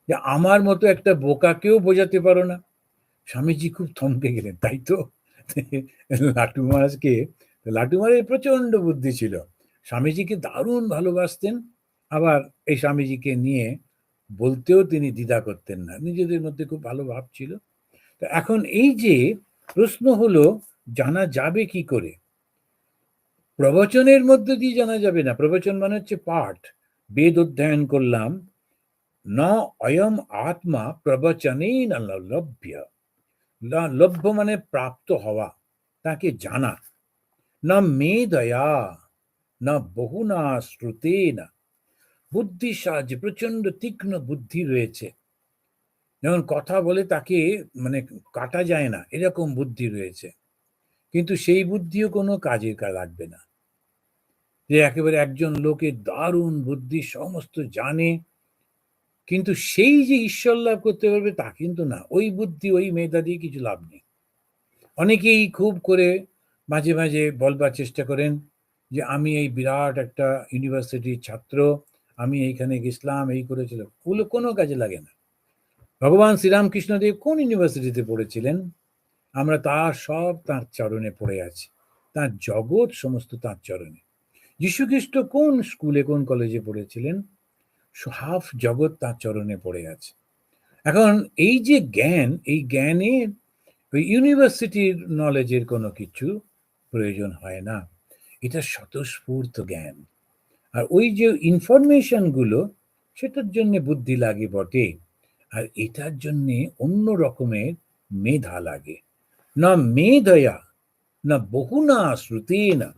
যে আমার মতো একটা বোকাকেও বোঝাতে পারো না। স্বামীজি খুব থমকে গেলেন, তাই তো লাটু মহারাজকে, লাটু মহারাজের প্রচন্ড বুদ্ধি ছিল, স্বামীজিকে দারুণ ভালোবাসতেন, আবার এই স্বামীজিকে নিয়ে বলতেও তিনি দ্বিধা করতেন না, নিজেদের মধ্যে খুব ভালো ভাব ছিল। তো এখন এই যে প্রশ্ন হলো জানা যাবে কি করে, প্রবচনের মধ্যে দিয়ে জানা যাবে না। প্রবচন মানে হচ্ছে পাঠ, বেদ অধ্যয়ন করলাম। ন অয়ম আত্মা প্রবচনেই না লভ্য। লভ্য মানে প্রাপ্ত হওয়া, তাকে জানা। না মেধয়া, না বহুনা শ্রুতে না। বুদ্ধির সাহায্যে, প্রচন্ড তীক্ষ্ণ বুদ্ধি রয়েছে, যেমন কথা বলে তাকে মানে কাটা যায় না, এরকম বুদ্ধি রয়েছে, কিন্তু সেই বুদ্ধিও কোনো কাজে লাগবে না। যে একেবারে একজন লোকের দারুণ বুদ্ধি, সমস্ত জানে, কিন্তু সেই যে ঈশ্বর লাভ করতে পারবে তা কিন্তু না। ওই বুদ্ধি, ওই মেধা দিয়ে কিছু লাভ নেই। অনেকেই খুব করে মাঝে মাঝে বলবার চেষ্টা করেন যে আমি এই বিরাট একটা ইউনিভার্সিটির ছাত্র, আমি এইখানে গেছিলাম, এই করেছিলাম, ওগুলো কোনো কাজে লাগে না। ভগবান শ্রীরামকৃষ্ণদেব কোন ইউনিভার্সিটিতে পড়েছিলেন? আমরা তার সব তাঁর চরণে পড়ে আছি, তাঁর জগৎ সমস্ত তাঁর চরণে। যীশুখ্রিস্ট কোন স্কুলে, কোন কলেজে পড়েছিলেন? হাফ জগৎ তাঁর চরণে পড়ে আছে। এখন এই যে জ্ঞান, এই জ্ঞানের ওই ইউনিভার্সিটির নলেজের কোনো কিছু প্রয়োজন হয় না, এটা স্বতঃস্ফূর্ত জ্ঞান। আর ওই যে ইনফরমেশনগুলো, সেটার জন্য বুদ্ধি লাগে বটে, আর এটার জন্যে অন্য রকমের মেধা লাগে। না মেধয়া না বহু না শ্রুতি না,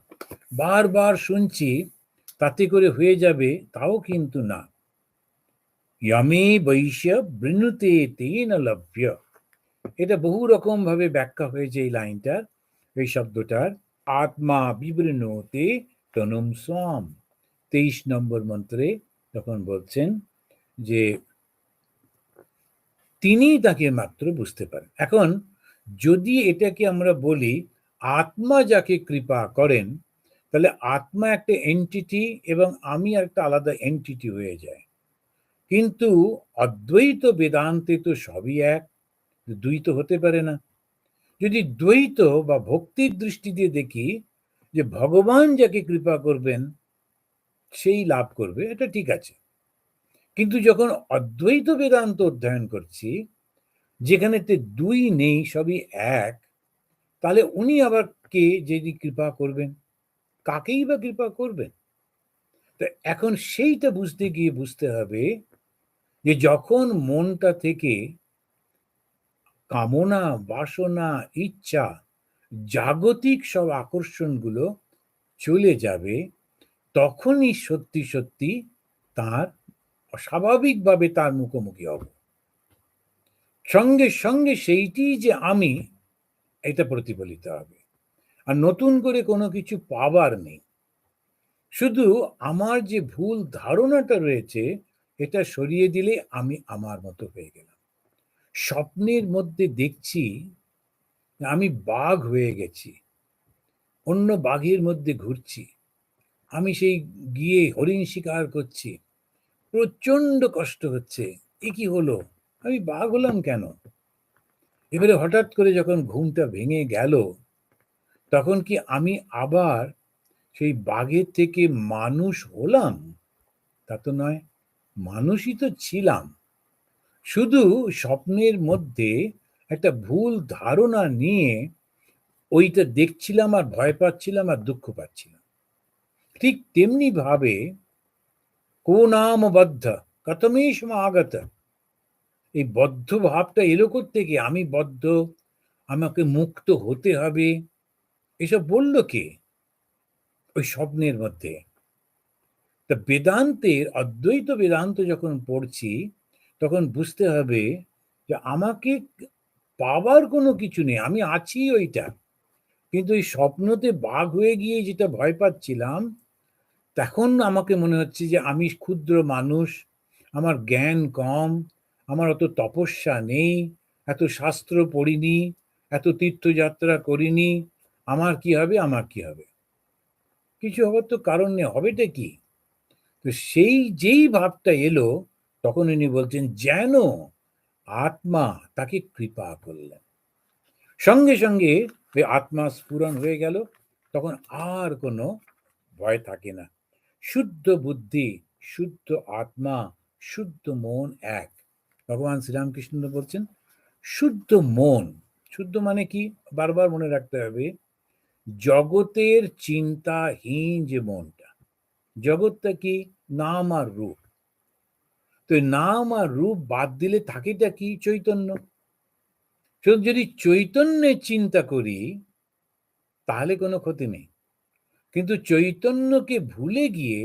বারবার শুনছি তাতে করে হয়ে যাবে, তাও কিন্তু না। ইয়ামে বৈশ্য বৃণুতে তেন লভ্য, এটা বহু রকম ভাবে ব্যাখ্যা হয়েছে এই লাইনটার, এই শব্দটার। আত্মা বিবৃণতে তনুম স্বাম, 23 নম্বর মন্ত্রে তখন বলছেন যে তিনি তাকে মাত্র বুঝতে পারেন। এখন যদি এটাকে আমরা বলি আত্মা যাকে কৃপা করেন, তাহলে আত্মা একটা এন্টিটি এবং আমি একটা আলাদা এন্টিটি হয়ে যায়। কিন্তু অদ্বৈত বেদান্তে তো সবই এক, দুই তো হতে পারে না। যদি দ্বৈত বা ভক্তির দৃষ্টি দিয়ে দেখি যে ভগবান যাকে কৃপা করবেন সেই লাভ করবে, এটা ঠিক আছে। কিন্তু যখন অদ্বৈত বেদান্ত অধ্যয়ন করছি, যেখানেতে দুই নেই, সবই এক, তাহলে উনি আবার কে যদি কৃপা করবেন, কাকেই বা কৃপা করবেন? তো এখন সেইটা বুঝতে গিয়ে বুঝতে হবে যে যখন মনটা থেকে কামনা, বাসনা, ইচ্ছা, জাগতিক সব আকর্ষণগুলো চলে যাবে, তখনই সত্যি সত্যি তার স্বাভাবিকভাবে তার মুখোমুখি হব। সঙ্গে সঙ্গে সেইটি যে আমি, এটা প্রতিফলিত হবে। আর নতুন করে কোনো কিছু পাবার নেই, শুধু আমার যে ভুল ধারণাটা রয়েছে এটা সরিয়ে দিলে আমি আমার মতো হয়ে গেলাম। স্বপ্নের মধ্যে দেখছি আমি বাঘ হয়ে গেছি, অন্য বাঘের মধ্যে ঘুরছি, আমি সেই গিয়ে হরিণ শিকার করছি, প্রচন্ড কষ্ট হচ্ছে, এ কি হলো, আমি বাঘ হলাম কেন? এবারে হঠাৎ করে যখন ঘুমটা ভেঙে গেল, তখন কি আমি আবার সেই বাঘের থেকে মানুষ হলাম? তা তো নয়, মানুষই তো ছিলাম, শুধু স্বপ্নের মধ্যে একটা ভুল ধারণা নিয়ে ওইটা দেখছিলাম আর ভয় পাচ্ছিলাম আর দুঃখ পাচ্ছিলাম। ঠিক তেমনি ভাবে কো নাম বদ্ধ কথমেশ আগত, এই বদ্ধ ভাবটা এলো থেকে, আমি বদ্ধ, আমাকে মুক্ত হতে হবে, এসব বলল কে? ওই স্বপ্নের মধ্যে। তা বেদান্তের, অদ্বৈত বেদান্ত যখন পড়ছি, তখন বুঝতে হবে যে আমাকে পাবার কোনো কিছু নেই, আমি আছি ওইটা। কিন্তু এই স্বপ্নতে বাঘ হয়ে গিয়ে যেটা ভয় পাচ্ছিলাম, তখন আমাকে মনে হচ্ছে যে আমি ক্ষুদ্র মানুষ, আমার জ্ঞান কম, আমার অত তপস্যা নেই, এত শাস্ত্র পড়িনি, এত তীর্থযাত্রা করিনি, আমার কি হবে, আমার কি হবে? কিছু হবার তো কারণ নেই, হবেটা কি? তো সেই যেই ভাবটা এলো, তখন উনি বলছেন যেন আত্মা তাকে কৃপা করলেন, সঙ্গে সঙ্গে ওই আত্মা স্ফুরণ হয়ে গেল, তখন আর কোনো ভয় থাকে না। শুদ্ধ বুদ্ধি, শুদ্ধ আত্মা, শুদ্ধ মন এক। ভগবান শ্রীরামকৃষ্ণ বলছেন শুদ্ধ মন। শুদ্ধ মানে কি? বারবার মনে রাখতে হবে, জগতের চিন্তাহীন যে মনটা, জগৎটা কি? নাম আর রূপ। তো নাম আর রূপ বাদ দিলে থাকেটা কি? চৈতন্য। যদি চৈতন্যের চিন্তা করি তাহলে কোনো ক্ষতি নেই। কিন্তু চৈতন্যকে ভুলে গিয়ে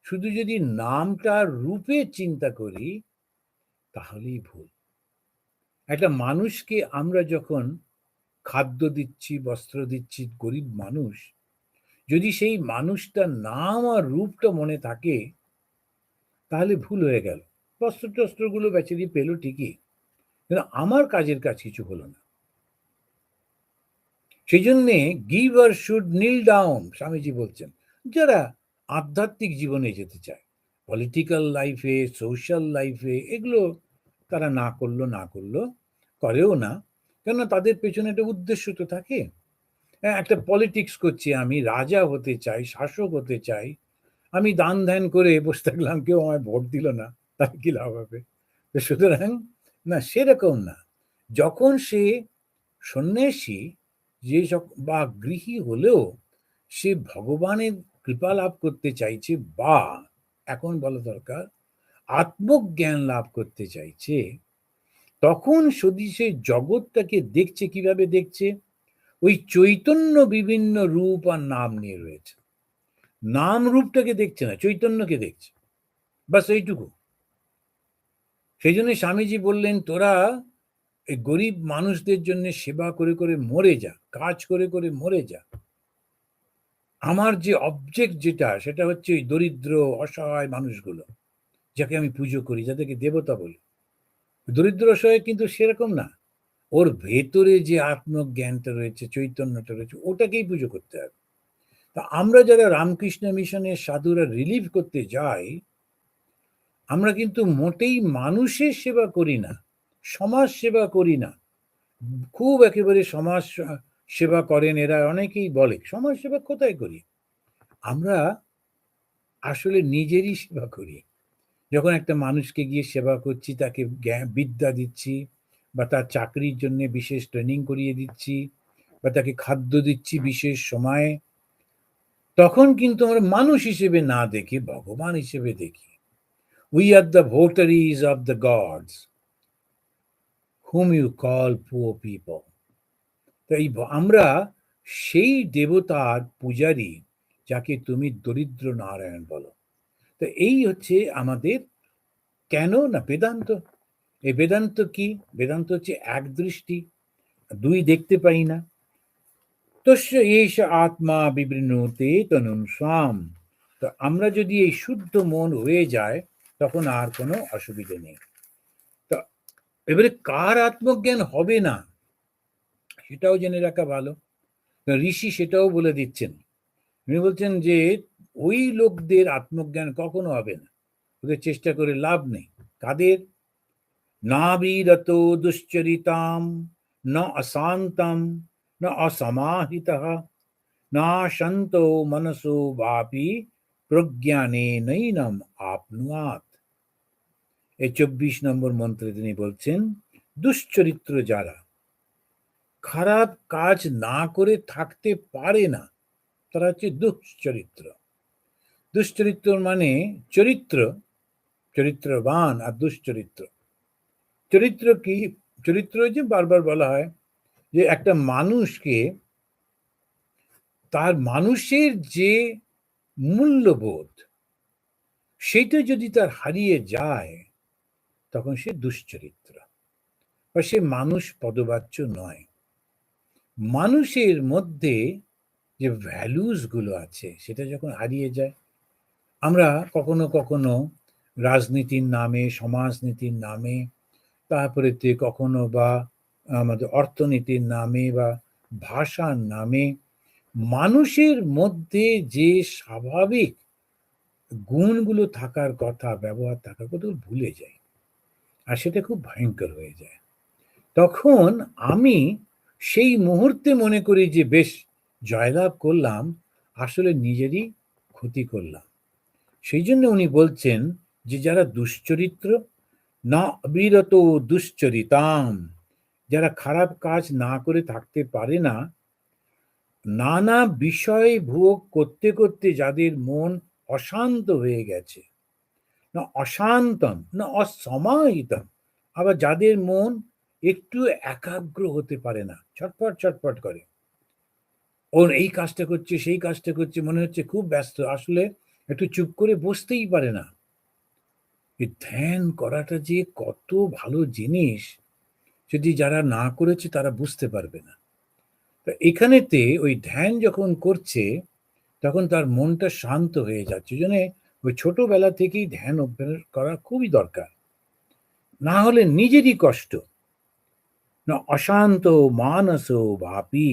শুধু যদি নামটা রূপে চিন্তা করি তাহলেই ভুল। একটা মানুষকে আমরা যখন খাদ্য দিচ্ছি, বস্ত্র দিচ্ছি, গরিব মানুষ, যদি সেই মানুষটার নাম আর রূপটা মনে থাকে তাহলে ভুল হয়ে গেল। বস্ত্র টস্ত্রগুলো বেচারি পেল ঠিকই, কিন্তু আমার কাজের কাজ কিছু হলো না। সেই জন্যে giver should kneel down, Swamiji বলছেন। যারা আধ্যাত্মিক জীবনে যেতে চায়, পলিটিক্যাল লাইফে, সোশ্যাল লাইফে, এগুলো তারা না করলো, করেও না, কেননা তাদের পেছনে একটা উদ্দেশ্য তো থাকে। হ্যাঁ, একটা পলিটিক্স করছি, আমি রাজা হতে চাই, শাসক হতে চাই, আমি দান ধ্যান করে বসে থাকলাম, কেউ আমায় ভোট দিল না, তার কি লাভ হবে? তো সুতরাং না, সেরকম না। যখন সে সন্ন্যাসী, বা গৃহী হলেও সে ভগবানের কৃপা লাভ করতে চাইছে, বা এখন বলা দরকার আত্মজ্ঞান লাভ করতে চাইছে, তখন যদি সে জগৎটাকে দেখছে, কিভাবে দেখছে? ওই চৈতন্য বিভিন্ন রূপ আর নাম নিয়ে রয়েছে। নাম রূপটাকে দেখছে না, চৈতন্যকে দেখছে, বাস এইটুকু। সেই জন্য স্বামীজি বললেন, তোরা এই গরিব মানুষদের জন্য সেবা করে করে মরে যা, কাজ করে করে মরে যা। আমার যে অবজেক্ট যেটা, সেটা হচ্ছে ওই দরিদ্র অসহায় মানুষগুলো, যাকে আমি পুজো করি, যাদেরকে দেবতা বলি। দরিদ্র অসহায় কিন্তু সেরকম না, ওর ভেতরে যে আত্মজ্ঞানটা রয়েছে, চৈতন্যটা রয়েছে, ওটাকেই পুজো করতে হবে। তা আমরা যারা রামকৃষ্ণ মিশনের সাধুরা রিলিভ করতে যাই, আমরা কিন্তু মোটেই মানুষের সেবা করি না, সমাজ সেবা করি না। খুব একেবারে সমাজ সেবা করেন এরা, অনেকেই বলে সমাজ সেবা কোথায় করি? আমরা আসলে নিজেরই সেবা করি। যখন একটা মানুষকে গিয়ে সেবা করছি, তাকে বিদ্যা দিচ্ছি, বা তার চাকরির জন্য বিশেষ ট্রেনিং করিয়ে দিচ্ছি, বা তাকে খাদ্য দিচ্ছি বিশেষ সময়ে, তখন কিন্তু আমরা মানুষ হিসেবে না দেখে ভগবান হিসেবে দেখি। We are the votaries of the gods whom you call poor people. তাই আমরা সেই দেবতার পূজারী, যাকে তুমি দরিদ্র নারায়ণ বলো। তো এই হচ্ছে আমাদের কেন না বেদান্ত। এই বেদান্ত কি? বেদান্ত হচ্ছে এক দৃষ্টি, দুই দেখতে পাই না। তস্য এষ আত্মা বিবৃণতে তনুম স্বাম। তো আমরা যদি এই শুদ্ধ মন হয়ে যায়, তখন আর কোনো অসুবিধে নেই। তো এবারে কার আত্মজ্ঞান হবে না, সেটাও জেনে রাখা ভালো। ঋষি সেটাও বলে দিচ্ছেন। উনি বলছেন যে ওই লোকদের আত্মজ্ঞান কখনো হবে না, ওদের চেষ্টা করে লাভ নেই। কাদের? না বিরত দুশ্চরিতাম, না অশান্তম, না অসমাহিতঃ, না শান্ত মনসো বাপি প্রজ্ঞানে নৈনম আপনুয়াত। এই 24 নম্বর মন্ত্রে তিনি বলছেন, দুশ্চরিত্র যারা, খারাপ কাজ না করে থাকতে পারে না, তারা হচ্ছে দুশ্চরিত্র। দুশ্চরিত্র মানে চরিত্র, চরিত্রবান আর দুশ্চরিত্র। চরিত্র কি? চরিত্র যে বারবার বলা হয় যে একটা মানুষকে, তার মানুষের যে মূল্যবোধ, সেটা যদি তার হারিয়ে যায়, তখন সে দুশ্চরিত্র, বা সে মানুষ পদবাচ্য নয়। মানুষের মধ্যে যে ভ্যালুস গুলো আছে, সেটা যখন হারিয়ে যায়, আমরা কখনো কখনো রাজনীতির নামে, সমাজনীতির নামে, তারপরে কখনো বা আমাদের অর্থনীতির নামে বা ভাষার নামে মানুষের মধ্যে যে স্বাভাবিক গুণগুলো থাকার কথা, ব্যবহার থাকার কথা ভুলে যাই, আর সেটা খুব ভয়ঙ্কর হয়ে যায়। তখন আমি সেই মুহূর্তে মনে করি যে বেশ জয়লাভ করলাম, আসলে নিজেরই ক্ষতি করলাম। সেই জন্য উনি বলছেন যে যারা দুশ্চরিত্র, না বিরত দুশ্চরিতাম, যারা খারাপ কাজ না করে থাকতে পারে না, নানা বিষয় ভোগ করতে করতে যাদের মন অশান্ত হয়ে গেছে, না অশান্তম, না অসমাহিতম, আবার যাদের মন একটু একাগ্র হতে পারে না, ছটফট ছটফট করে, ওর এই কাজটা করছে, সেই কাজটা করছে, মনে হচ্ছে খুব ব্যস্ত, আসলে একটু চুপ করে বসতেই পারে না। এই ধ্যান করাটা যে কত ভালো জিনিস, যদি যারা না করেছে তারা বুঝতে পারবে না। তো এখানেতে ওই ধ্যান যখন করছে তখন তার মনটা শান্ত হয়ে যাচ্ছে, জন্য ওই ছোটবেলা থেকেই ধ্যান অভ্যাস করা খুবই দরকার, না হলে নিজেরই কষ্ট। না অশান্ত মানস ভাপি,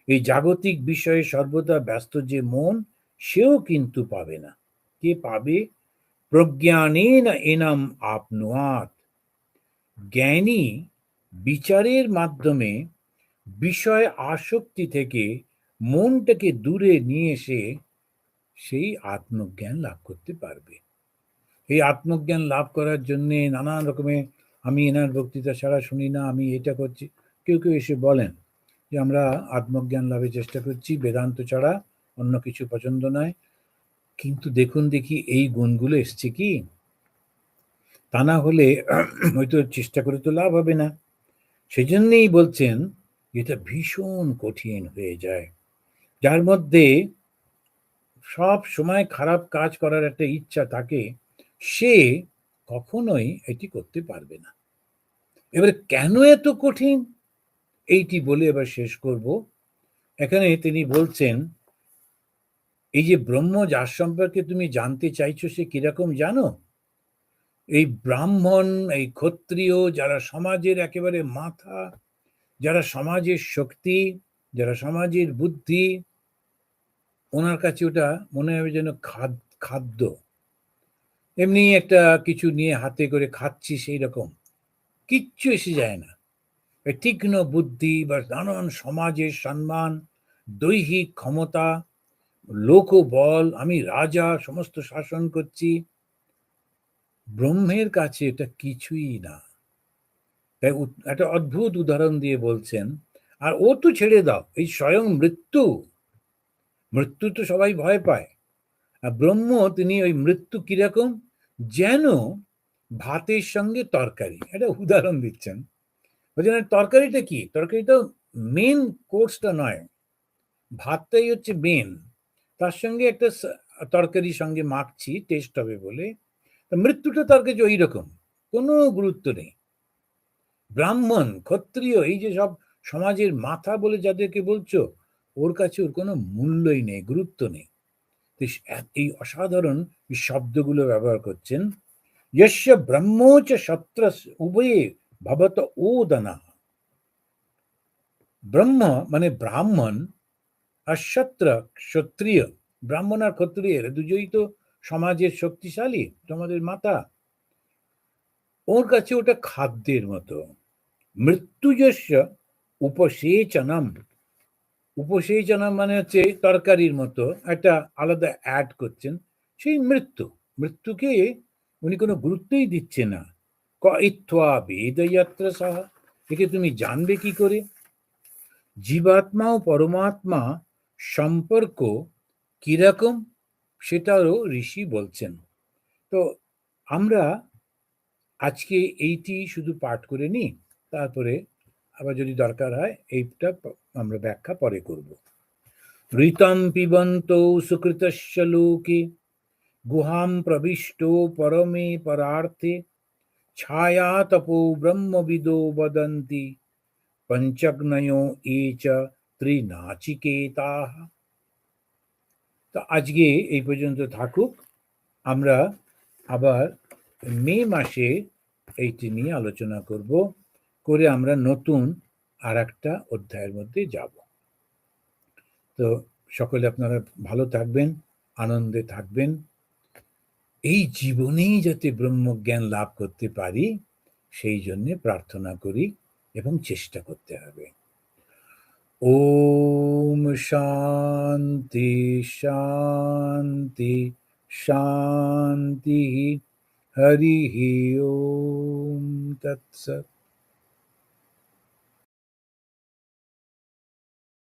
এই জাগতিক বিষয়ে সর্বদা ব্যস্ত যে মন, সেও কিন্তু পাবে না। কে পাবে? প্রজ্ঞানেন এনাম আপনুয়াত, জ্ঞানী বিচারের মাধ্যমে বিষয় আসক্তি থেকে মনটাকে দূরে নিয়ে এসে সেই আত্মজ্ঞান লাভ করতে পারবে। এই আত্মজ্ঞান লাভ করার জন্যে নানান রকমের, আমি এনার বক্তৃতা ছাড়া শুনি না, আমি এটা করছি, কেউ কেউ এসে বলেন যে আমরা আত্মজ্ঞান লাভের চেষ্টা করছি, বেদান্ত ছাড়া অন্য কিছু পছন্দ নয়। কিন্তু দেখুন দেখি এই গুণগুলো এসছে কি? তা না হলে হয়তো চেষ্টা করে তো লাভ হবে না। সেই জন্যেই বলছেন এটা ভীষণ কঠিন হয়ে যায়। যার মধ্যে সব সময় খারাপ কাজ করার একটা ইচ্ছা থাকে, সে কখনোই এটি করতে পারবে না। এবারে কেন এত কঠিন, এইটি বলে এবার শেষ করব। এখানে তিনি বলছেন, এই যে ব্রহ্ম যার সম্পর্কে তুমি জানতে চাইছো সে কিরকম জানো? এই ব্রাহ্মণ, এই ক্ষত্রিয়, যারা সমাজের একেবারে মাথা, যারা সমাজের শক্তি, যারা সমাজের বুদ্ধি, ওনার কাছে ওটা মনে হবে যেন খাদ্য, এমনি একটা কিছু নিয়ে হাতে করে খাচ্ছি সেই রকম, কিচ্ছু এসে যায় না। এই তীক্ষ্ণ বুদ্ধি বা নানান সমাজের সম্মান, দৈহিক ক্ষমতা, লোকবল, আমি রাজা, সমস্ত শাসন করছি, ব্রহ্মের কাছে এটা কিছুই না। তাই একটা অদ্ভুত উদাহরণ দিয়ে বলছেন, আর ও তো ছেড়ে দাও, এই স্বয়ং মৃত্যু, মৃত্যু তো সবাই ভয় পায়, আর ব্রহ্ম তিনি ওই মৃত্যু কিরকম, যেন ভাতের সঙ্গে তরকারি, একটা উদাহরণ দিচ্ছেন। বলছেন তরকারিটা কি, তরকারিটা মেন কোর্সটা নয়, ভাতটাই হচ্ছে মেন, তার সঙ্গে একটা তরকারি সঙ্গে মাখছি টেস্ট হবে বলে। মৃত্যুটা তার কাছে ওই রকম, কোনো গুরুত্ব নেই। ব্রাহ্মণ ক্ষত্রিয়, এই যে সব সমাজের মাথা বলে যাদেরকে বলছো, ওর কাছে ওর কোনো মূল্যই নেই, গুরুত্ব নেই। এই অসাধারণ শব্দগুলো ব্যবহার করছেন, যস্য ব্রহ্মোচ শত্র উভয়ে ভবত ওদনা। ব্রহ্ম মানে ব্রাহ্মণ, আর শত্র ক্ষত্রিয়, ব্রাহ্মণ আর ক্ষত্রিয় দুজোই তো সমাজের শক্তিশালী, সমাজের মাথা, ওর কাছে ওটা খাদ্যের মতো। মৃত্যুযস্য উপসেচনম, উপসেচনম মানে হচ্ছে তরকারির মতো একটা আলাদা অ্যাড করছেন, সেই মৃত্যু, মৃত্যুকে উনি কোনো গুরুত্বই দিচ্ছে না। ক ইত্থা বেদয়াত্র সাহা, একে তুমি জানবে কি করে? জীবাত্মা ও পরমাত্মা সম্পর্ক কিরকম সেটাও ঋষি বলছেন। তো আমরা আজকে এইটি শুধু পাঠ করে নিই, তারপরে আবার যদি দরকার হয় এইটা আমরা ব্যাখ্যা পরে করব। ঋতম পিবন্ত সুকৃতস্য লোকে গুহাম প্রবিষ্ট পরমে পরার্থে ছায়া তপো ব্রহ্মবিদো বদন্তি পঞ্চগ্নয় এ চ ত্রিনাচিকেতাঃ। তো আজকে এই পর্যন্ত থাকুক, আমরা আবার মে মাসে এইটি নিয়ে আলোচনা করব, করে আমরা নতুন আর একটা অধ্যায়ের মধ্যে যাব। তো সকলে আপনারা ভালো থাকবেন, আনন্দে থাকবেন, এই জীবনেই যাতে ব্রহ্মজ্ঞান লাভ করতে পারি সেই জন্যে প্রার্থনা করি এবং চেষ্টা করতে হবে। ওম শান্তি শান্তি শান্তি, হরি ওম তৎসৎ।